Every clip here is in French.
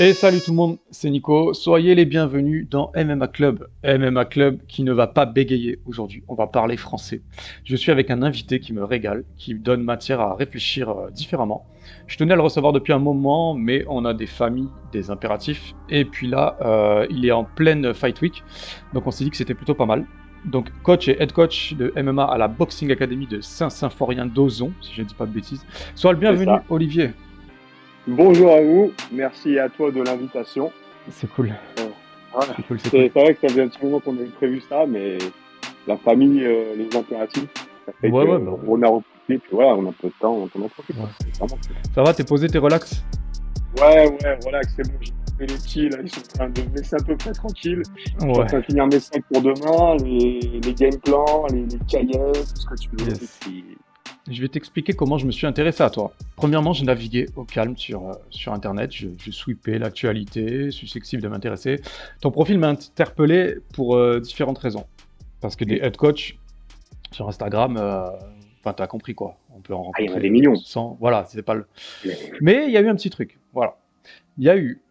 Et salut tout le monde, c'est Nico. Soyez les bienvenus dans MMA Club. MMA Club qui ne va pas bégayer aujourd'hui. On va parler français. Je suis avec un invité qui me régale, qui me donne matière à réfléchir différemment. Je tenais à le recevoir depuis un moment, mais on a des familles, des impératifs. Et puis là, il est en pleine Fight Week. Donc on s'est dit que c'était plutôt pas mal. Donc coach et head coach de MMA à la Boxing Academy de Saint-Symphorien d'Ozon, si je ne dis pas de bêtises. Sois le C'est bienvenu, ça. Olivier. Bonjour à vous, merci à toi de l'invitation. C'est cool. Voilà. C'est cool, c'est C'est cool. vrai que ça faisait un petit moment qu'on avait prévu ça, mais la famille, les impératifs, ça fait Ouais, que ouais, bah, on a repris, puis voilà, on a un peu de temps, on en profite. ouais. C'est vraiment cool. Ça va, t'es posé, t'es relax? Ouais, relax, c'est bon, j'ai fait les petits, là, ils sont en train de me laisser un peu près tranquille. Je suis en Ouais, train de finir mes sacs pour demain, les game plans, les cahiers, tout ce que tu veux. Et yes. puis, Je vais t'expliquer comment je me suis intéressé à toi. Premièrement, j'ai navigué au calme sur Internet, je sweepais l'actualité, je suis susceptible de m'intéresser. Ton profil m'a interpellé pour différentes raisons. Parce que des head coach sur Instagram, enfin, t'as compris quoi. On peut en il y en a rencontrer des millions. 100, voilà, c'est pas le... Mais il y a eu un petit truc, voilà. Il y a eu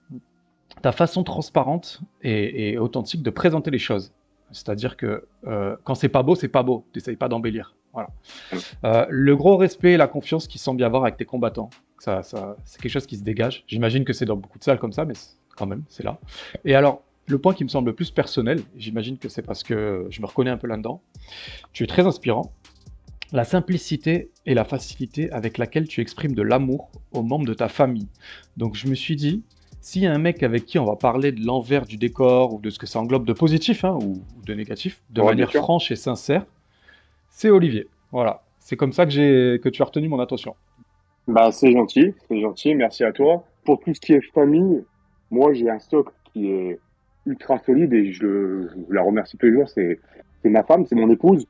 ta façon transparente et authentique de présenter les choses. C'est-à-dire que quand c'est pas beau, t'essayes pas d'embellir. Voilà. Le gros respect et la confiance qu'il semble y avoir avec tes combattants, c'est quelque chose qui se dégage. J'imagine que c'est dans beaucoup de salles comme ça, mais quand même, c'est là. Et alors, le point qui me semble le plus personnel, j'imagine que c'est parce que je me reconnais un peu là-dedans, tu es très inspirant. La simplicité et la facilité avec laquelle tu exprimes de l'amour aux membres de ta famille. Donc je me suis dit, s'il y a un mec avec qui on va parler de l'envers du décor ou de ce que ça englobe de positif hein, ou de négatif, de Ouais, bien manière sûr. franche et sincère, c'est Olivier. Voilà, c'est comme ça que tu as retenu mon attention. Bah, c'est gentil, merci à toi. Pour tout ce qui est famille, moi, j'ai un socle qui est ultra solide et je la remercie tous les jours. C'est ma femme, c'est mon épouse.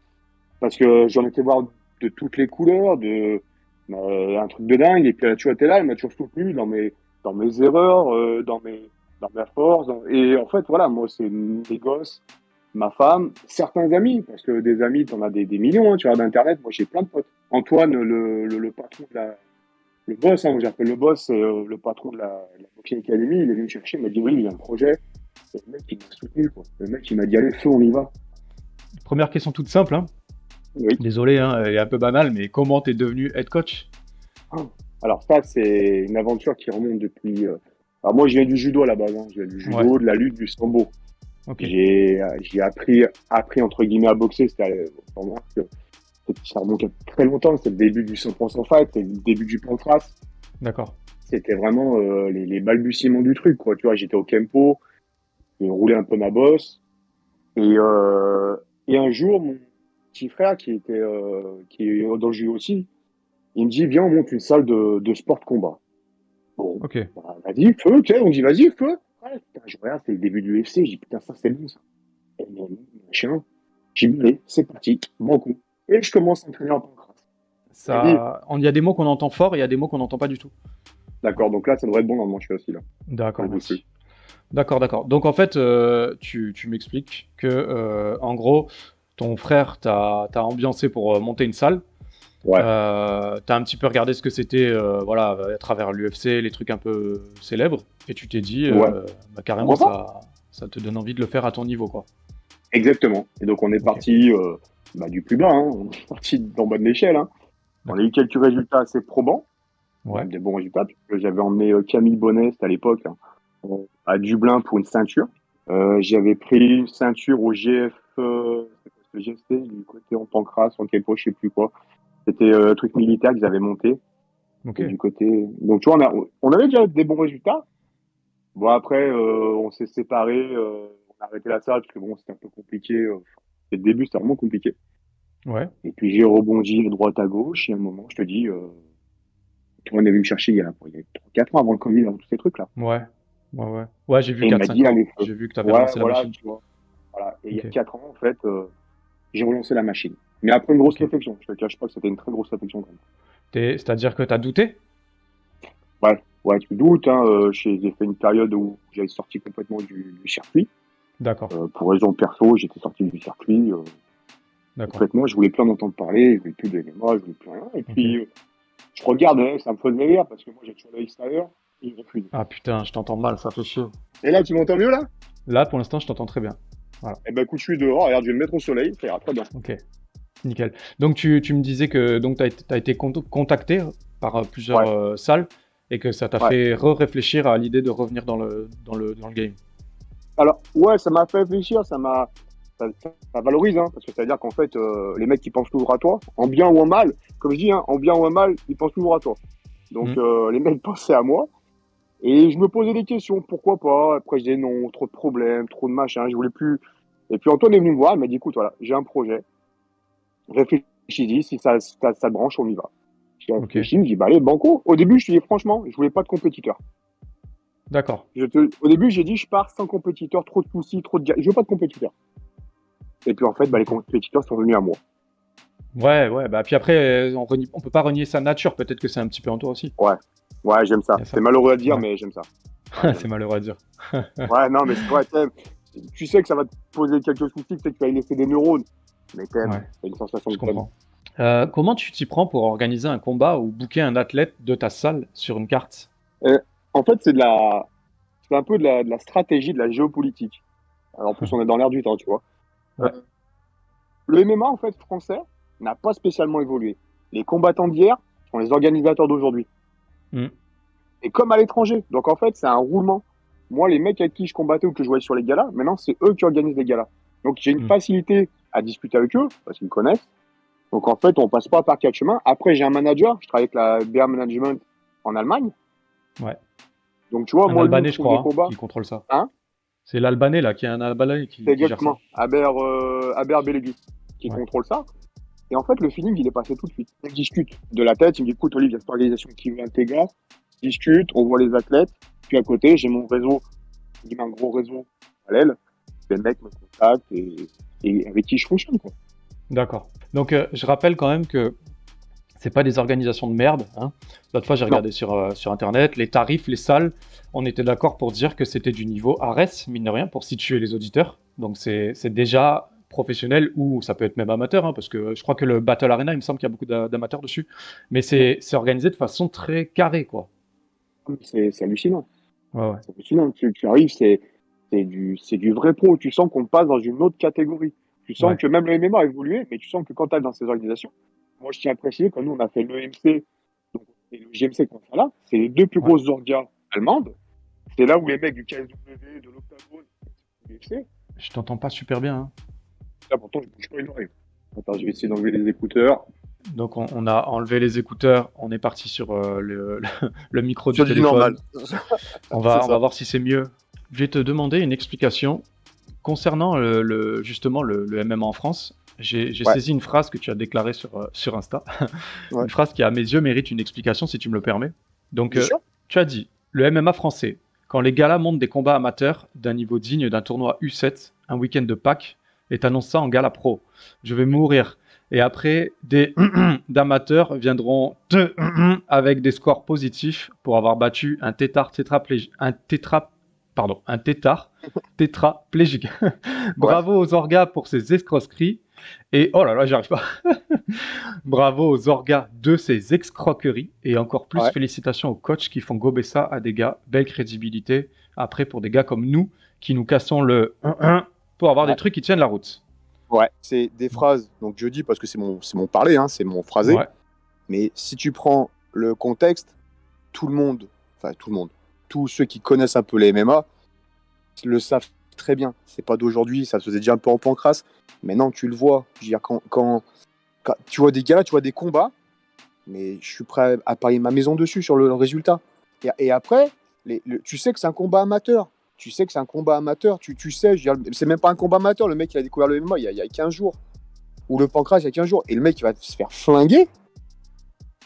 Parce que j'en étais voir de toutes les couleurs, un truc de dingue. Et puis, elle a toujours été là, elle m'a toujours soutenu dans mes erreurs, dans ma force. Et en fait, voilà, moi, c'est mes gosses, ma femme, certains amis. Parce que des amis, t'en as des millions, hein, tu regardes Internet. Moi, j'ai plein de potes. Antoine, le patron de le boss, hein, j'appelle le boss, c'est le patron de la Boxing Academy, il est venu me chercher, il m'a dit oui, il y a un projet. Et le mec, il m'a soutenu, quoi. Le mec, il m'a dit allez, feu, on y va. Première question toute simple, hein. Oui. Désolé, hein, elle est un peu banale, mais comment t'es devenu head coach? Ah. Alors ça, c'est une aventure qui remonte depuis. Alors moi, je viens du judo à la base, hein. Je viens du Ouais, judo, de la lutte, du sambo. ok, J'ai appris entre guillemets à boxer. Pour moi, ça remonte à très longtemps. C'était le début du 100% fight, c'était le début du pancras. d'accord. C'était vraiment les balbutiements du truc, quoi. Tu vois, j'étais au Kempo, je roulais un peu ma bosse. Et, euh, et un jour, mon petit frère, qui est dans le judo aussi, il me dit, viens, on monte une salle de sport de combat. Bon, Ok. bah, vas-y, feu, ok, on dit, vas-y, feu. Ouais, putain, je regarde, c'est le début du UFC, je dis, putain, ça, c'est bon, ça. Et machin. J'ai dit, allez, c'est parti, bon coup. Et je commence à entraîner en pancras. Il m'a dit, Il y a des mots qu'on entend fort et il y a des mots qu'on n'entend pas du tout. d'accord, donc là, ça devrait être bon, normalement, je suis aussi là. Quand D'accord, je bouge merci. D'accord, d'accord. Donc en fait, tu m'expliques que, en gros, ton frère t'a ambiancé pour monter une salle. Ouais, T'as un petit peu regardé ce que c'était, voilà, à travers l'UFC, les trucs un peu célèbres, et tu t'es dit, ouais. bah, carrément, Pourquoi pas? ça te donne envie de le faire à ton niveau, quoi. Exactement. Et donc, on est Ok. parti du plus bas, hein. On est parti d'en bas de l'échelle, hein. On a eu D'accord. quelques résultats assez probants, Ouais. même des bons résultats, puisque j'avais emmené Camille Bonnet, c'était à l'époque, hein, à Dublin pour une ceinture. J'avais pris une ceinture au GF, c'est quoi, le GFC, du côté en Pancras, en Kepo, je sais plus quoi. C'était un truc militaire qu'ils avaient monté. Ok. Et du côté. Donc, tu vois, on avait déjà des bons résultats. Bon, après, on s'est séparés, on a arrêté la salle, parce que bon, c'était un peu compliqué. Le début, c'était vraiment compliqué. Ouais. Et puis, j'ai rebondi de droite à gauche, et à un moment, je te dis, on est venu me chercher il y a 3-4 ans avant le Covid, avant tous ces trucs-là. Ouais. Ouais, ouais. Ouais, j'ai vu Et il quatre m'a cinq dit, ans. allez, feu. J'ai vu que tu avais Ouais, relancé la voilà, machine. tu vois. Voilà. Et il y a Ok. 4 ans, en fait, j'ai relancé la machine. Mais après une grosse Ok. réflexion, je te cache pas que c'était une très grosse réflexion quand même. C'est-à-dire que tu as douté? Ouais, tu doutes, hein, j'ai fait une période où j'avais sorti complètement du circuit. D'accord. Pour raison perso, j'étais sorti du circuit D'accord. complètement. Je voulais plus en entendre parler, je voulais plus de MMA, je voulais plus rien. Et Ok. puis, je regardais, ça me faisait rire parce que moi, j'ai toujours l'œil extérieur. Il refuse. Ah putain, je t'entends mal, ça fait chier. Et là, tu m'entends mieux là? Là, pour l'instant, je t'entends très bien. Voilà, Eh ben, écoute, je suis dehors. Regarde, je vais me mettre au soleil. Ça ira très bien. ok, nickel. Donc tu me disais que tu as été contacté par plusieurs Ouais, salles et que ça t'a ouais. fait réfléchir à l'idée de revenir dans le game. Alors, ouais, ça m'a fait réfléchir. Ça valorise, hein, parce que ça veut dire qu'en fait, les mecs qui pensent toujours à toi, en bien ou en mal, comme je dis, hein, en bien ou en mal, ils pensent toujours à toi. Donc, Hmm, les mecs pensaient à moi. Et je me posais des questions, pourquoi pas? Après, je disais non, trop de problèmes, trop de machin, je voulais plus. Et puis Antoine est venu me voir, il m'a dit, écoute, voilà, j'ai un projet, réfléchis-y, si ça te branche, on y va. J'ai ok, réfléchi, je me dis, bah allez, banco. Au début, je te dis franchement, je voulais pas de compétiteurs. d'accord. Au début, j'ai dit, je pars sans compétiteurs, trop de soucis, trop de je veux pas de compétiteurs. Et puis en fait, bah, les Ok. compétiteurs sont venus à moi. Ouais, ouais, bah puis après, on peut pas renier sa nature, peut-être que c'est un petit peu en toi aussi. Ouais, ouais, j'aime Il ça. y a C'est ça. malheureux à dire, Ouais, mais j'aime ça. Ouais, j'aime. c'est malheureux à dire. Ouais, non, mais c'est vrai, tu sais que ça va te poser quelques soucis, tu sais que tu vas y laisser des neurones, mais t'aimes, Ouais, c'est une sensation je que t'aimes. comprends. Comment tu t'y prends pour organiser un combat ou booker un athlète de ta salle sur une carte? Et en fait, c'est un peu de la stratégie, de la géopolitique. Alors, en plus, on est dans l'air du temps, tu vois. Ouais. Euh, le MMA, en fait, français, n'a pas spécialement évolué. Les combattants d'hier sont les organisateurs d'aujourd'hui. Hmm, Et comme à l'étranger. Donc, en fait, c'est un roulement. Moi, les mecs avec qui je combattais ou que je voyais sur les galas, maintenant, c'est eux qui organisent les galas. Donc, j'ai une hmm, facilité à discuter avec eux, parce qu'ils me connaissent. Donc, en fait, on passe pas par quatre chemins. Après, j'ai un manager. Je travaille avec la BR Management en Allemagne. ouais. Donc, tu vois, Un moi, lui, il me Albanais, je trouve des crois, hein, combats. qui contrôle ça. Hein? C'est l'Albanais, là, qui est un Albanais C'est qui gère ça. exactement Aber Bellégui qui Ouais. contrôle ça. Et en fait, le feeling, il est passé tout de suite. On discute de la tête. Il me dit, écoute, Olivier, il y a cette organisation qui veut intégrer. On discute, on voit les athlètes. Puis à côté, j'ai mon réseau, j'ai un gros réseau parallèle. Les mecs me contactent et avec qui je fonctionne, quoi. D'accord. Donc, je rappelle quand même que c'est pas des organisations de merde, hein. L'autre fois, j'ai Non, regardé sur Internet, les tarifs, les salles, on était d'accord pour dire que c'était du niveau Ares, mine de rien, pour situer les auditeurs. Donc, c'est déjà professionnel ou ça peut être même amateur, hein, parce que je crois que le Battle Arena, il me semble qu'il y a beaucoup d'amateurs dessus. Mais non. c'est organisé de façon très carrée, quoi. C'est hallucinant. Ouais, ouais. C'est hallucinant. Tu arrives, c'est du vrai pro. Tu sens qu'on passe dans une autre catégorie. Tu sens Ouais. que même le MMA a évolué, mais tu sens que quand tu es dans ces organisations, moi, je tiens à préciser, quand nous, on a fait l'EMC, donc, et le GMC qu'on fait là, c'est les deux plus Ouais. grosses orgas allemandes. C'est là où les mecs du KSW, de l'Octagone, du UFC, Je t'entends pas super bien, hein. là, pourtant, je bouge pas une oreille. Attends, je vais essayer d'enlever les écouteurs. Donc on a enlevé les écouteurs, on est parti sur le micro du Sur du normal. téléphone. C'est On va ça. voir si c'est mieux. Je vais te demander une explication concernant justement le MMA en France. J'ai Ouais, saisi une phrase que tu as déclarée sur Insta. ouais. Une phrase qui, à mes yeux, mérite une explication si tu me le permets. Donc, Bien sûr. tu as dit, le MMA français, quand les galas montent des combats amateurs d'un niveau digne d'un tournoi U7, un week-end de Pâques, et t'annonces ça en gala pro. Je vais mourir. Et après, des d'amateurs viendront avec des scores positifs pour avoir battu un tétard tétraplégique. Ouais. Bravo aux orgas pour ces escroqueries. Et oh là là, j'arrive pas. Bravo aux orgas de ces escroqueries. Et encore plus Ouais. félicitations aux coachs qui font gober ça à des gars. Belle crédibilité. Après, pour des gars comme nous, qui nous cassons le 1-1 pour avoir des Ouais. trucs qui tiennent la route. Ouais. C'est des phrases, donc je dis parce que c'est mon parler, hein, c'est mon phrasé. Ouais. Mais si tu prends le contexte, tout le monde, enfin tout le monde, tous ceux qui connaissent un peu les MMA le savent très bien. C'est pas d'aujourd'hui, ça se faisait déjà un peu en pancrasse. Maintenant, tu le vois. Je veux dire, quand tu vois des gars, tu vois des combats, mais je suis prêt à parier ma maison dessus sur le résultat. Et après, tu sais que c'est un combat amateur. Tu sais que c'est un combat amateur. Tu sais, je veux dire, c'est même pas un combat amateur. Le mec, il a découvert le MMA il y a 15 jours. Ou le pancras, il y a 15 jours. Et le mec, il va se faire flinguer.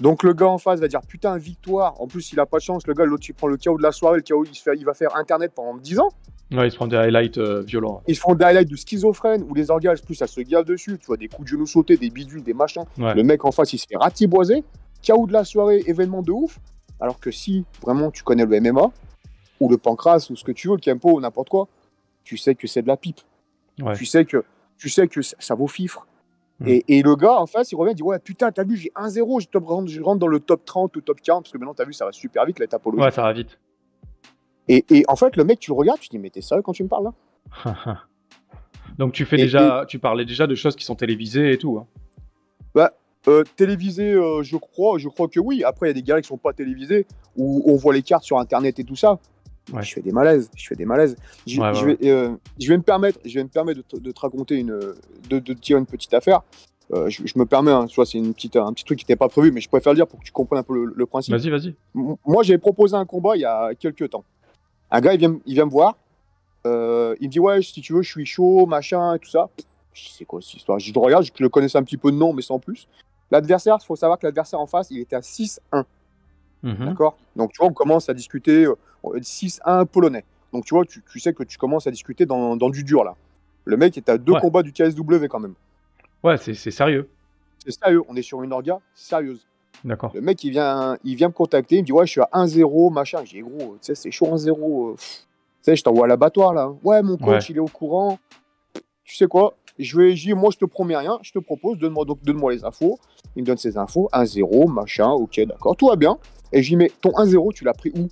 Donc le gars en face va dire putain, victoire. En plus, il a pas de chance. Le gars, l'autre, il prend le KO de la soirée. Le KO, il va faire Internet pendant 10 ans. Ouais, ils se prennent des highlights violents. Ils se font des highlights de schizophrène où les orgas, plus ça se gave dessus. Tu vois, des coups de genoux sautés, des bidules, des machins. Ouais. Le mec en face, il se fait ratiboiser. KO de la soirée, événement de ouf. Alors que si vraiment tu connais le MMA, ou le pancras, ou ce que tu veux, le Kempo, ou n'importe quoi, tu sais que c'est de la pipe. Ouais. Tu sais que ça vaut fifre. Mm. Et le gars en face, il revient, il dit ouais, putain, t'as vu, j'ai 1-0, je rentre dans le top 30 ou top 40, parce que maintenant, t'as vu, ça va super vite, la Ouais, tapologie. ça va vite. Et en fait, le mec, tu le regardes, tu te dis, mais t'es sérieux quand tu me parles là? Donc tu parlais déjà de choses qui sont télévisées et tout. Hein. Bah, télévisé, je crois que oui. Après, il y a des gars qui sont pas télévisés, où on voit les cartes sur Internet et tout ça. Ouais. Je fais des malaises. Je vais me permettre de te raconter de te dire une petite affaire. Je me permets, hein, soit c'est un petit truc qui n'était pas prévu, mais je préfère le dire pour que tu comprennes un peu le principe. Vas-y. Moi, j'avais proposé un combat il y a quelques temps. Un gars, il vient me voir. Il me dit, ouais, si tu veux, je suis chaud, machin, et tout ça. Je dis, c'est quoi cette histoire? Je le regarde, je le connaissais un petit peu de nom, mais sans plus. L'adversaire, il faut savoir que l'adversaire en face, il était à 6-1. D'accord? Donc, tu vois, on commence à discuter 6-1 polonais. Donc, tu vois, tu sais que tu commences à discuter dans du dur, là. Le mec est à 2 combats du KSW quand même. Ouais, c'est sérieux. C'est sérieux, on est sur une orga sérieuse. D'accord. Le mec, il vient me contacter, il me dit, ouais, je suis à 1-0, machin. J'ai dit, gros, tu sais, c'est chaud 1-0. Tu sais, je t'envoie à l'abattoir, là. Ouais, mon coach, il est au courant. Tu sais quoi? Moi, je te promets rien, je te propose, donne-moi les infos. Il me donne ses infos, 1-0, machin, ok, d'accord, tout va bien. Et je lui dis, mais ton 1-0, tu l'as pris où?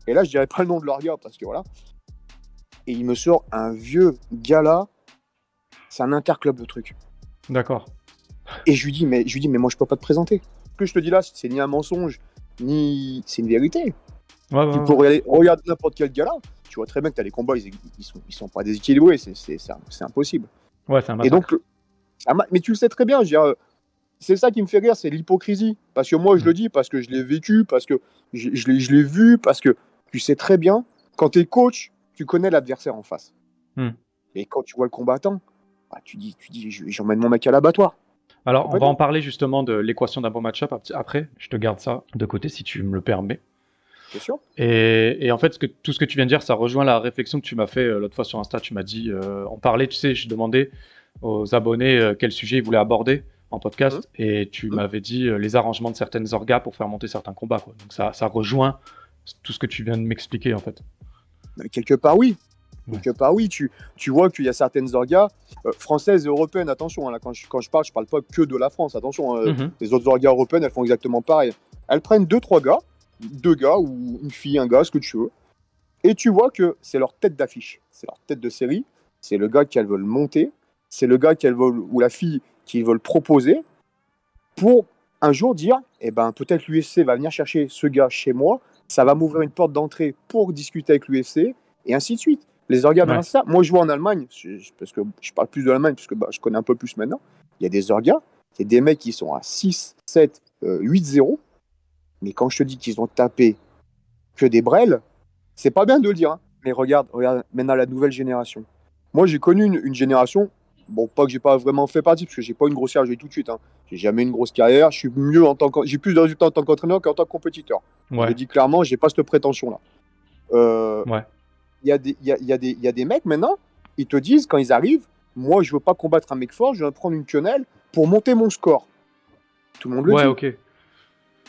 Et là, je dirais pas le nom de leur gars, parce que voilà. Et il me sort un vieux gala, c'est un interclub le truc. D'accord. Et je lui dis, mais moi, je peux pas te présenter. Ce que je te dis là, c'est ni un mensonge, ni c'est une vérité. Tu pourrais aller regarder n'importe quel gala. Tu vois très bien que tu as les combats, ils sont pas déséquilibrés, c'est impossible. Ouais, c'est un massacre. Et donc, mais tu le sais très bien, je veux dire, c'est ça qui me fait rire, c'est l'hypocrisie. Parce que moi, je le dis, parce que je l'ai vécu, parce que je l'ai vu, parce que tu sais très bien, quand tu es coach, tu connais l'adversaire en face. Et quand tu vois le combattant, bah, tu dis j'emmène mon mec à l'abattoir. Alors, on va en parler justement de l'équation d'un bon match-up après. Je te garde ça de côté si tu me le permets. Bien sûr. Et en fait, tout ce que tu viens de dire, ça rejoint la réflexion que tu m'as fait l'autre fois sur Insta. Tu m'as dit, on parlait, tu sais, je demandais aux abonnés quel sujet ils voulaient aborder en podcast, et tu m'avais dit les arrangements de certaines orgas pour faire monter certains combats, quoi. Donc ça rejoint tout ce que tu viens de m'expliquer, en fait. Quelque part, oui. Quelque part, oui. Tu vois qu'il y a certaines orgas françaises et européennes, attention, hein, là, quand je parle pas que de la France, attention. Les autres orgas européennes, elles font exactement pareil. Elles prennent 2-3 gars, 2 gars ou une fille, un gars, ce que tu veux. Et tu vois que c'est leur tête d'affiche, c'est leur tête de série, c'est le gars qu'elles veulent monter, c'est le gars qu'elles veulent, ou la fille qu'ils veulent proposer pour un jour dire, eh ben, peut-être l'UFC va venir chercher ce gars chez moi, ça va m'ouvrir une porte d'entrée pour discuter avec l'UFC, et ainsi de suite. Les orgas, maintenant, c'est ça. Moi, je vois en Allemagne, parce que je parle plus de l'Allemagne, parce que je connais un peu plus maintenant, il y a des orgas, il y a des mecs qui sont à 6, 7, 8-0, mais quand je te dis qu'ils ont tapé que des brels, c'est pas bien de le dire, hein. Mais regarde maintenant la nouvelle génération. Moi, j'ai connu une génération, bon, pas que j'ai pas vraiment fait partie, parce que j'ai pas une grosse carrière, je vais tout de suite, hein. J'ai jamais une grosse carrière, j'ai plus de résultats en tant qu'entraîneur qu'en tant que compétiteur. Je le dis clairement, j'ai pas cette prétention-là. Il y a des mecs maintenant, ils te disent quand ils arrivent, moi, je veux pas combattre un mec fort, je vais prendre une quenelle pour monter mon score. Tout le monde le dit. Ouais, ok.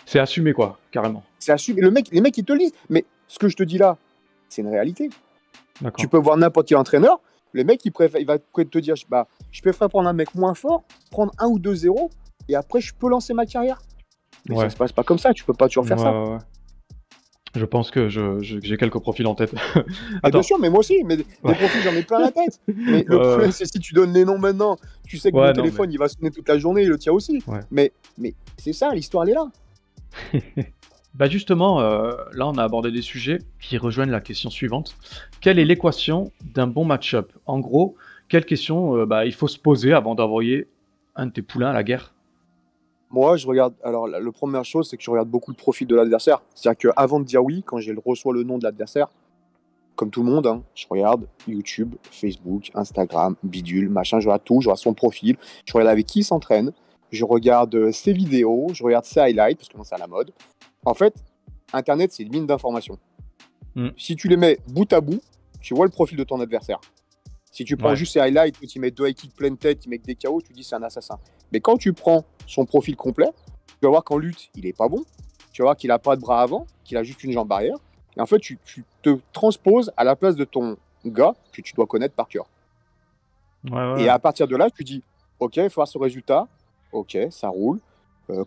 C'est assumé, quoi, carrément. C'est assumé. Les mecs, ils te le disent. Mais ce que je te dis là, c'est une réalité. Tu peux voir n'importe quel entraîneur, le mec, il va te dire, bah, je préfère prendre un mec moins fort, prendre 1 ou 2-0, et après, je peux lancer ma carrière. Mais ça se passe pas comme ça, tu peux pas toujours faire ça. Ouais. Je pense que j'ai quelques profils en tête. Bien sûr, mais moi aussi, mais des profils, j'en ai plein à la tête. Mais le problème, c'est si tu donnes les noms maintenant, tu sais que mon téléphone, il va sonner toute la journée, et le tien aussi. Mais c'est ça, l'histoire, elle est là. Bah justement, là on a abordé des sujets qui rejoignent la question suivante. Quelle est l'équation d'un bon match-up? En gros, quelle question il faut se poser avant d'envoyer un de tes poulains à la guerre? Moi, je regarde. Alors, la première chose, c'est que je regarde beaucoup le profil de l'adversaire. C'est-à-dire qu'avant de dire oui, quand reçois le nom de l'adversaire, comme tout le monde, hein, je regarde YouTube, Facebook, Instagram, bidule, machin, je regarde tout, je regarde son profil, je regarde avec qui il s'entraîne, je regarde ses vidéos, je regarde ses highlights, parce que c'est à la mode. En fait, Internet, c'est une mine d'informations. Si tu les mets bout à bout, tu vois le profil de ton adversaire. Si tu prends juste ses highlights, tu mets 2 high kicks pleine tête, tu mets des KO, tu dis c'est un assassin. Mais quand tu prends son profil complet, tu vas voir qu'en lutte, il est pas bon. Tu vas voir qu'il a pas de bras avant, qu'il a juste une jambe arrière. Et en fait, tu te transposes à la place de ton gars que tu dois connaître par cœur. Et à partir de là, tu dis, ok, il faut voir ce résultat. Ok, ça roule.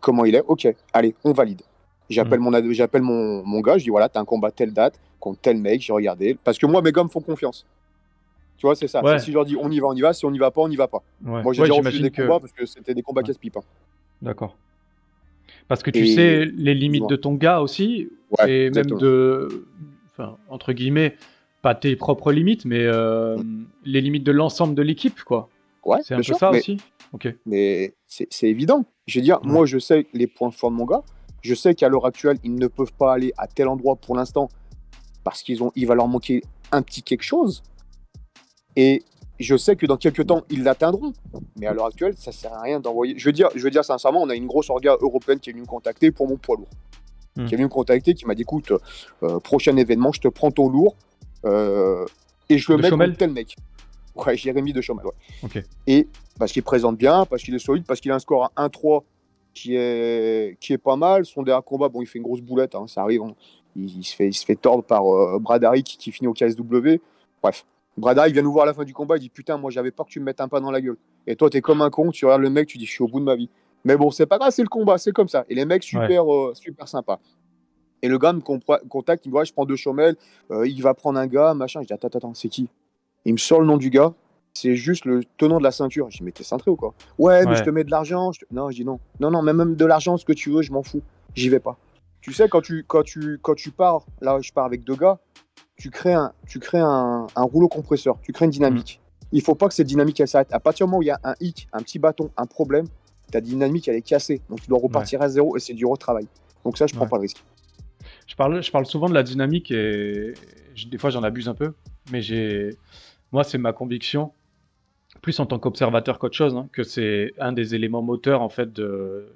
Comment il est? Ok, allez, on valide. J'appelle mon gars, je dis voilà, t'as un combat telle date, contre tel mec, j'ai regardé. Parce que moi, mes gars me font confiance. Tu vois, c'est ça. Ouais. Si je leur dis on y va, on y va. Si on n'y va pas, on n'y va pas. Ouais. Moi, j'ai Ouais, déjà refusé j'imagine des combats parce que c'était des combats Ouais. casse-pipe. Hein. D'accord. Parce que tu Et- sais les limites Dis-moi. de ton gars aussi, Ouais, et même exactement. enfin, entre guillemets, pas tes propres limites, mais les limites de l'ensemble de l'équipe, quoi. Ouais, C'est un bien peu sûr. ça aussi. Ok. Mais c'est évident. Je veux dire, Ouais. moi, je sais les points forts de mon gars. Je sais qu'à l'heure actuelle, ils ne peuvent pas aller à tel endroit pour l'instant parce il va leur manquer un petit quelque chose. Et je sais que dans quelques temps, ils l'atteindront. Mais à l'heure actuelle, ça sert à rien d'envoyer. Je veux dire sincèrement, on a une grosse orga européenne qui est venue me contacter pour mon poids lourd. Qui est venue me contacter, qui m'a dit écoute, prochain événement, je te prends ton lourd et je le De mets Chomel contre tel mec. Ouais, Jérémy de Chomel. Ouais. Ok. Et parce qu'il présente bien, parce qu'il est solide, parce qu'il a un score à 1-3 qui est pas mal. Son dernier combat, bon, il fait une grosse boulette, hein, ça arrive. Hein. Il se fait tordre par Bradaric qui finit au KSW. Bref, Bradaric vient nous voir à la fin du combat, il dit putain, moi j'avais peur que tu me mettes un pas dans la gueule. Et toi, t'es comme un con, tu regardes le mec, tu dis je suis au bout de ma vie. Mais bon, c'est pas grave, c'est le combat, c'est comme ça. Et les mecs, super sympas. Et le gars me contacte, il me dit ouais, je prends 2 Chomel, il va prendre un gars, machin. Je dis attends, c'est qui? Il me sort le nom du gars. C'est juste le tenant de la ceinture. Je dis, mais t'es cintré ou quoi? Ouais, mais je te mets de l'argent. Non, je dis non. Non, même de l'argent, ce que tu veux, je m'en fous. J'y vais pas. Tu sais, quand tu pars, là, je pars avec 2 gars, tu crées un rouleau compresseur. Tu crées une dynamique. Il faut pas que cette dynamique, elle s'arrête. À partir du moment où il y a un hic, un petit bâton, un problème, ta dynamique, elle est cassée. Donc, tu dois repartir à zéro et c'est du retravail. Donc, ça, je prends pas le risque. Je parle souvent de la dynamique et des fois, j'en abuse un peu. Mais moi, c'est ma conviction, plus en tant qu'observateur qu'autre chose, hein, que c'est un des éléments moteurs en fait de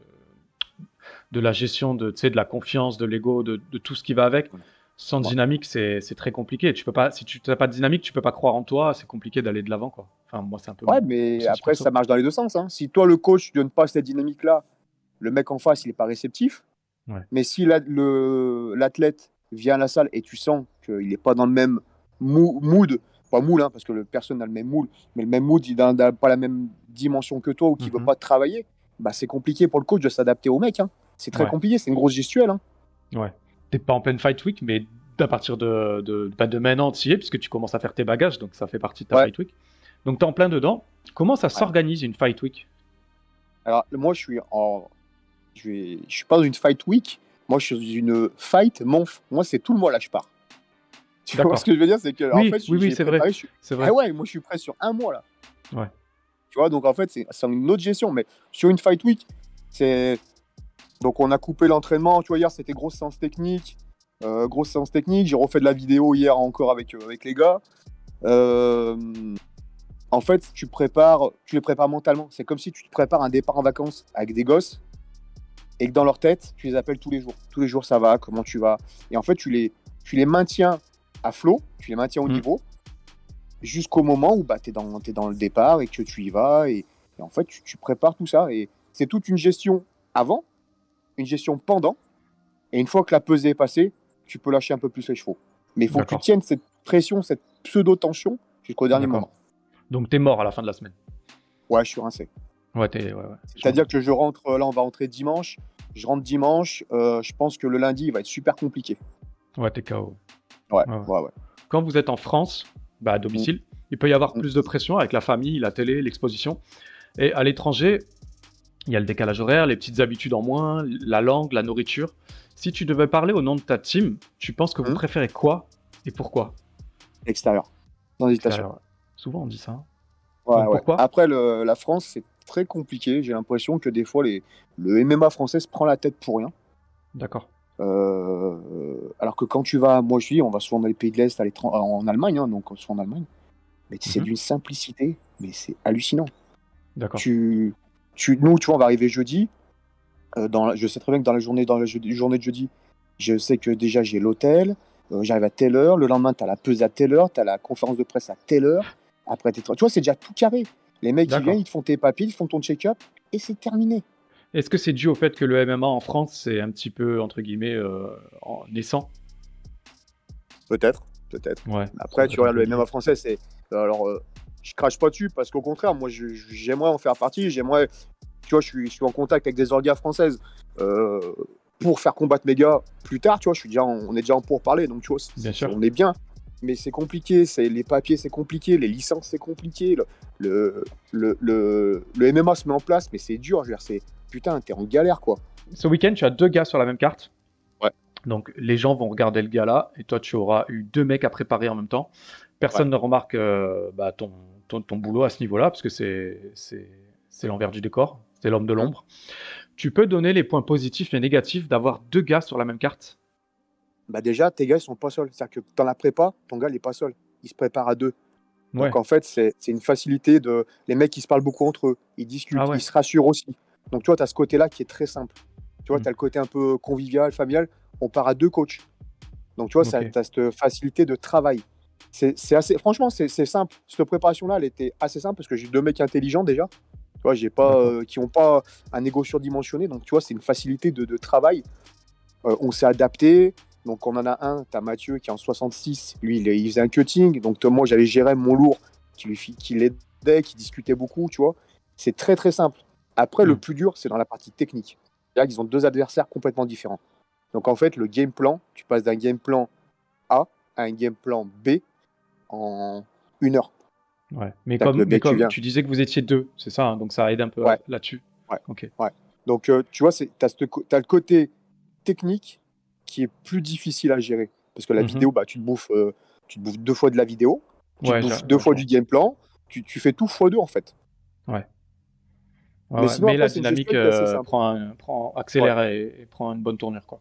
la gestion de la confiance, de l'ego, de tout ce qui va avec. Sans dynamique, c'est très compliqué. Tu peux pas, si tu n'as pas de dynamique, tu peux pas croire en toi. C'est compliqué d'aller de l'avant, quoi. Enfin, moi, c'est un peu. Ouais, mais après, ça marche dans les deux sens. Hein. Si toi, le coach, tu donnes pas cette dynamique-là, le mec en face, il est pas réceptif. Ouais. Mais si l'athlète vient à la salle et tu sens qu'il n'est pas dans le même mood, pas moule, hein, parce que personne n'a le même mood, mais le même mood, il n'a pas la même dimension que toi ou qu'il ne veut pas travailler, bah, c'est compliqué pour le coach de s'adapter au mec. Hein. C'est très compliqué, c'est une grosse gestuelle. Hein. Ouais. T'es pas en pleine fight week, mais à partir de maintenant, tu y es, puisque tu commences à faire tes bagages, donc ça fait partie de ta fight week. Donc t'es en plein dedans. Comment ça s'organise une fight week? Alors, moi, je suis pas dans une fight week. Moi, je suis dans une fight month. Moi, c'est tout le mois là, je pars. Tu vois ce que je veux dire, c'est que en fait, c'est vrai. C'est vrai. Ah ouais, moi, je suis prêt sur un mois là. Ouais. Tu vois, donc en fait, c'est une autre gestion. Mais sur une fight week, donc on a coupé l'entraînement. Tu vois, hier, c'était grosse séance technique. J'ai refait de la vidéo hier encore avec les gars. En fait, tu les prépares mentalement. C'est comme si tu te prépares un départ en vacances avec des gosses et que dans leur tête, tu les appelles tous les jours. Tous les jours, ça va, comment tu vas? Et en fait, tu les maintiens à flot, tu les maintiens au niveau jusqu'au moment où tu es dans le départ et que tu y vas. Et en fait, tu prépares tout ça. Et c'est toute une gestion avant, une gestion pendant. Et une fois que la pesée est passée, tu peux lâcher un peu plus les chevaux. Mais il faut que tu tiennes cette pression, cette pseudo-tension jusqu'au dernier moment. Donc t'es mort à la fin de la semaine. Ouais, je suis rincé. Ouais. C'est-à-dire que je rentre, là on va rentrer dimanche, je rentre dimanche, je pense que le lundi il va être super compliqué. Ouais, t'es KO. Ouais. Quand vous êtes en France, à domicile, il peut y avoir plus de pression avec la famille, la télé, l'exposition. Et à l'étranger, il y a le décalage horaire, les petites habitudes en moins, la langue, la nourriture. Si tu devais parler au nom de ta team, tu penses que vous préférez quoi et pourquoi? Extérieur, sans hésitation. Souvent on dit ça. Hein. Ouais. Pourquoi? Après, la France, c'est très compliqué. J'ai l'impression que des fois, le MMA français se prend la tête pour rien. D'accord. Alors que quand tu vas, moi je dis, on va souvent dans les pays de l'Est, en Allemagne, hein, donc souvent en Allemagne. Mais c'est d'une simplicité, mais c'est hallucinant. D'accord. Nous, tu vois, on va arriver jeudi. Je sais très bien que dans la journée de jeudi, je sais que déjà j'ai l'hôtel. J'arrive à telle heure. Le lendemain, tu as la pesée à telle heure. Tu as la conférence de presse à telle heure. Après, tu vois, c'est déjà tout carré. Les mecs, ils viennent, ils te font tes papiers, ils font ton check-up et c'est terminé. Est-ce que c'est dû au fait que le MMA en France, c'est un petit peu, entre guillemets, naissant? Peut-être. Ouais. Après, tu regardes le MMA français, c'est... Alors, je crache pas dessus parce qu'au contraire, moi, j'aimerais en faire partie. Tu vois, je suis en contact avec des orgas françaises. pour faire combattre mes gars plus tard, tu vois, on est déjà en pourparlers, donc tu vois, Bien sûr. on est bien. Mais c'est compliqué, les papiers c'est compliqué, les licences c'est compliqué, le MMA se met en place, mais c'est dur, je veux dire, putain, t'es en galère quoi. Ce week-end, tu as 2 gars sur la même carte. Ouais. Donc les gens vont regarder le gars là, et toi tu auras eu 2 mecs à préparer en même temps. Personne ne remarque ton boulot à ce niveau-là, parce que c'est l'envers du décor, c'est l'homme de l'ombre. Tu peux donner les points positifs et négatifs d'avoir 2 gars sur la même carte? Bah déjà, tes gars ils sont pas seuls, c'est-à-dire que dans la prépa, ton gars il est pas seul, il se prépare à 2. Ouais. Donc en fait, c'est une facilité de. Les mecs, ils se parlent beaucoup entre eux, ils discutent, Ah ouais. ils se rassurent aussi. Donc tu vois, tu as ce côté-là qui est très simple. Tu vois, tu as le côté un peu convivial, familial. On part à 2 coachs. Donc tu vois, tu as cette facilité de travail. C'est assez. Franchement, c'est simple. Cette préparation-là, elle était assez simple parce que j'ai 2 mecs intelligents déjà. Tu vois, qui n'ont pas un ego surdimensionné. Donc tu vois, c'est une facilité de travail. On s'est adapté. Donc on en a un, tu as Mathieu qui est en 66. Lui, il faisait un cutting. Donc moi, j'avais Jérém, mon lourd, qui l'aidait, qui discutait beaucoup, tu vois. C'est très très simple. Après, le plus dur, c'est dans la partie technique. C'est-à-dire qu'ils ont 2 adversaires complètement différents. Donc en fait, le game plan, tu passes d'un game plan A à un game plan B en 1 heure. Ouais. Mais comme tu disais que vous étiez 2, c'est ça, hein, donc ça aide un peu là-dessus. Ouais. Okay. Ouais. Donc tu vois, tu as le côté technique qui est plus difficile à gérer. Parce que la vidéo, bah, tu te bouffes 2 fois de la vidéo, tu te bouffes 2 fois du game plan, tu fais tout x2 en fait. Ouais. Mais sinon, après, la dynamique accélère et prend une bonne tournure, quoi.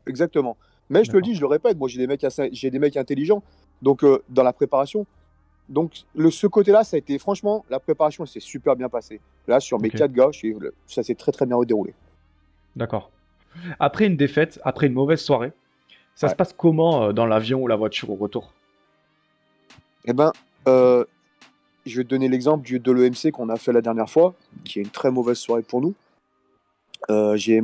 Exactement. Mais je te le dis, je le répète, moi j'ai des mecs intelligents. Donc dans la préparation, donc ce côté-là, ça a été franchement, la préparation s'est super bien passée. Là, sur mes 4 gars, ça s'est très très bien déroulé. D'accord. Après une défaite, après une mauvaise soirée, ça se passe comment dans l'avion ou la voiture au retour? Eh ben, je vais te donner l'exemple de l'EMC qu'on a fait la dernière fois, qui est une très mauvaise soirée pour nous. J'ai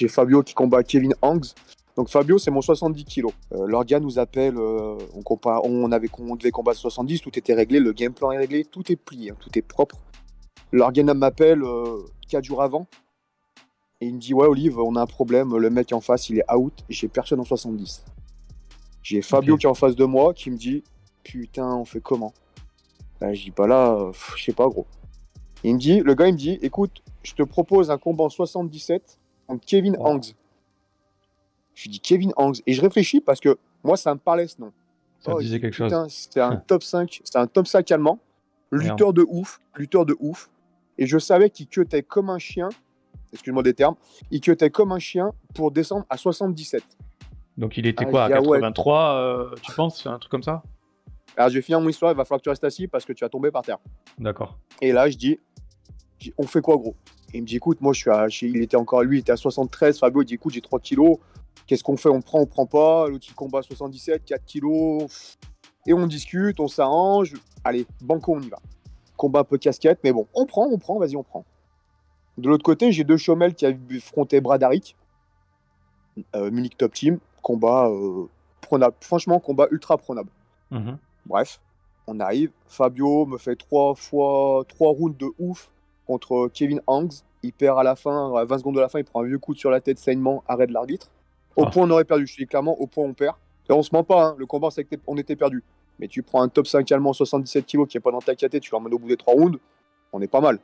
Fabio qui combat Kevin Hanks. Donc Fabio, c'est mon 70 kg. L'orga nous appelle, on devait combattre 70, tout était réglé, le game plan est réglé, tout est plié, hein, tout est propre. L'orga m'appelle 4 jours avant, et il me dit, ouais Olive, on a un problème, le mec en face, il est out, j'ai personne en 70. J'ai Fabio qui est en face de moi, qui me dit, putain, on fait comment? Je dis, bah là, je sais pas gros. Le gars il me dit, écoute, je te propose un combat en 77 contre Kevin Hanks. Je lui dis Kevin Hanks. Et je réfléchis parce que moi, ça me parlait ce nom. Ça disait quelque chose. C'était un top 5. C'était un top 5 allemand. Lutteur de ouf. Et je savais qu'il cutait comme un chien. Excuse-moi des termes. Il cutait comme un chien pour descendre à 77. Donc il était quoi, à 83, tu penses? Un truc comme ça? Alors je vais finir mon histoire. Il va falloir que tu restes assis parce que tu vas tomber par terre. D'accord. Et là, je dis, on fait quoi, gros? Et il me dit, écoute, moi, il était à 73. Fabio, il dit, écoute, j'ai 3 kilos. Qu'est-ce qu'on fait? On prend pas. L'autre, il combat à 77, 4 kilos. Et on discute, on s'arrange. Allez, banco, on y va. Combat un peu casquette, mais bon, on prend, vas-y, on prend. De l'autre côté, j'ai 2 Chomel qui affrontaient Bradaric. Munich Top Team. Combat prenable. Franchement, combat ultra prenable. Bref, on arrive. Fabio me fait 3 rounds de ouf contre Kevin Hanks. Il perd à la fin, à 20 secondes de la fin, il prend un vieux coup sur la tête, saignement, arrêt de l'arbitre. Au point, on aurait perdu. Je te dis clairement, au point, on perd. Et on se ment pas, hein. Le combat, c'est qu'on était perdu. Mais tu prends un top 5 allemand 77 kg qui est pas dans ta caté, tu l'emmènes au bout des 3 rounds, on est pas mal.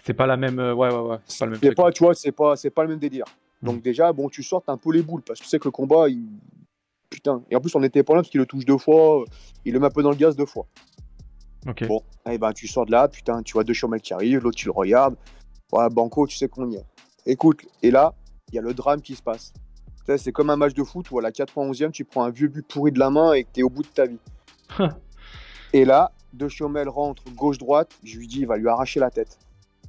C'est pas la même. Ouais. C'est pas le même truc. Tu vois, c'est pas le même délire. Donc déjà, bon, tu sortes un peu les boules parce que tu sais que le combat, putain. Et en plus, on était pas là parce qu'il le touche 2 fois, il le met un peu dans le gaz 2 fois. Ok. Bon, eh ben, tu sors de là, putain, tu vois 2 Chomel qui arrivent, l'autre, tu le regardes. Ouais, banco, tu sais qu'on y est. Écoute, et là, il y a le drame qui se passe. C'est comme un match de foot où à la 91e, tu prends un vieux but pourri de la main et que tu es au bout de ta vie. Et là, De Chomel rentre gauche-droite, je lui dis, il va lui arracher la tête.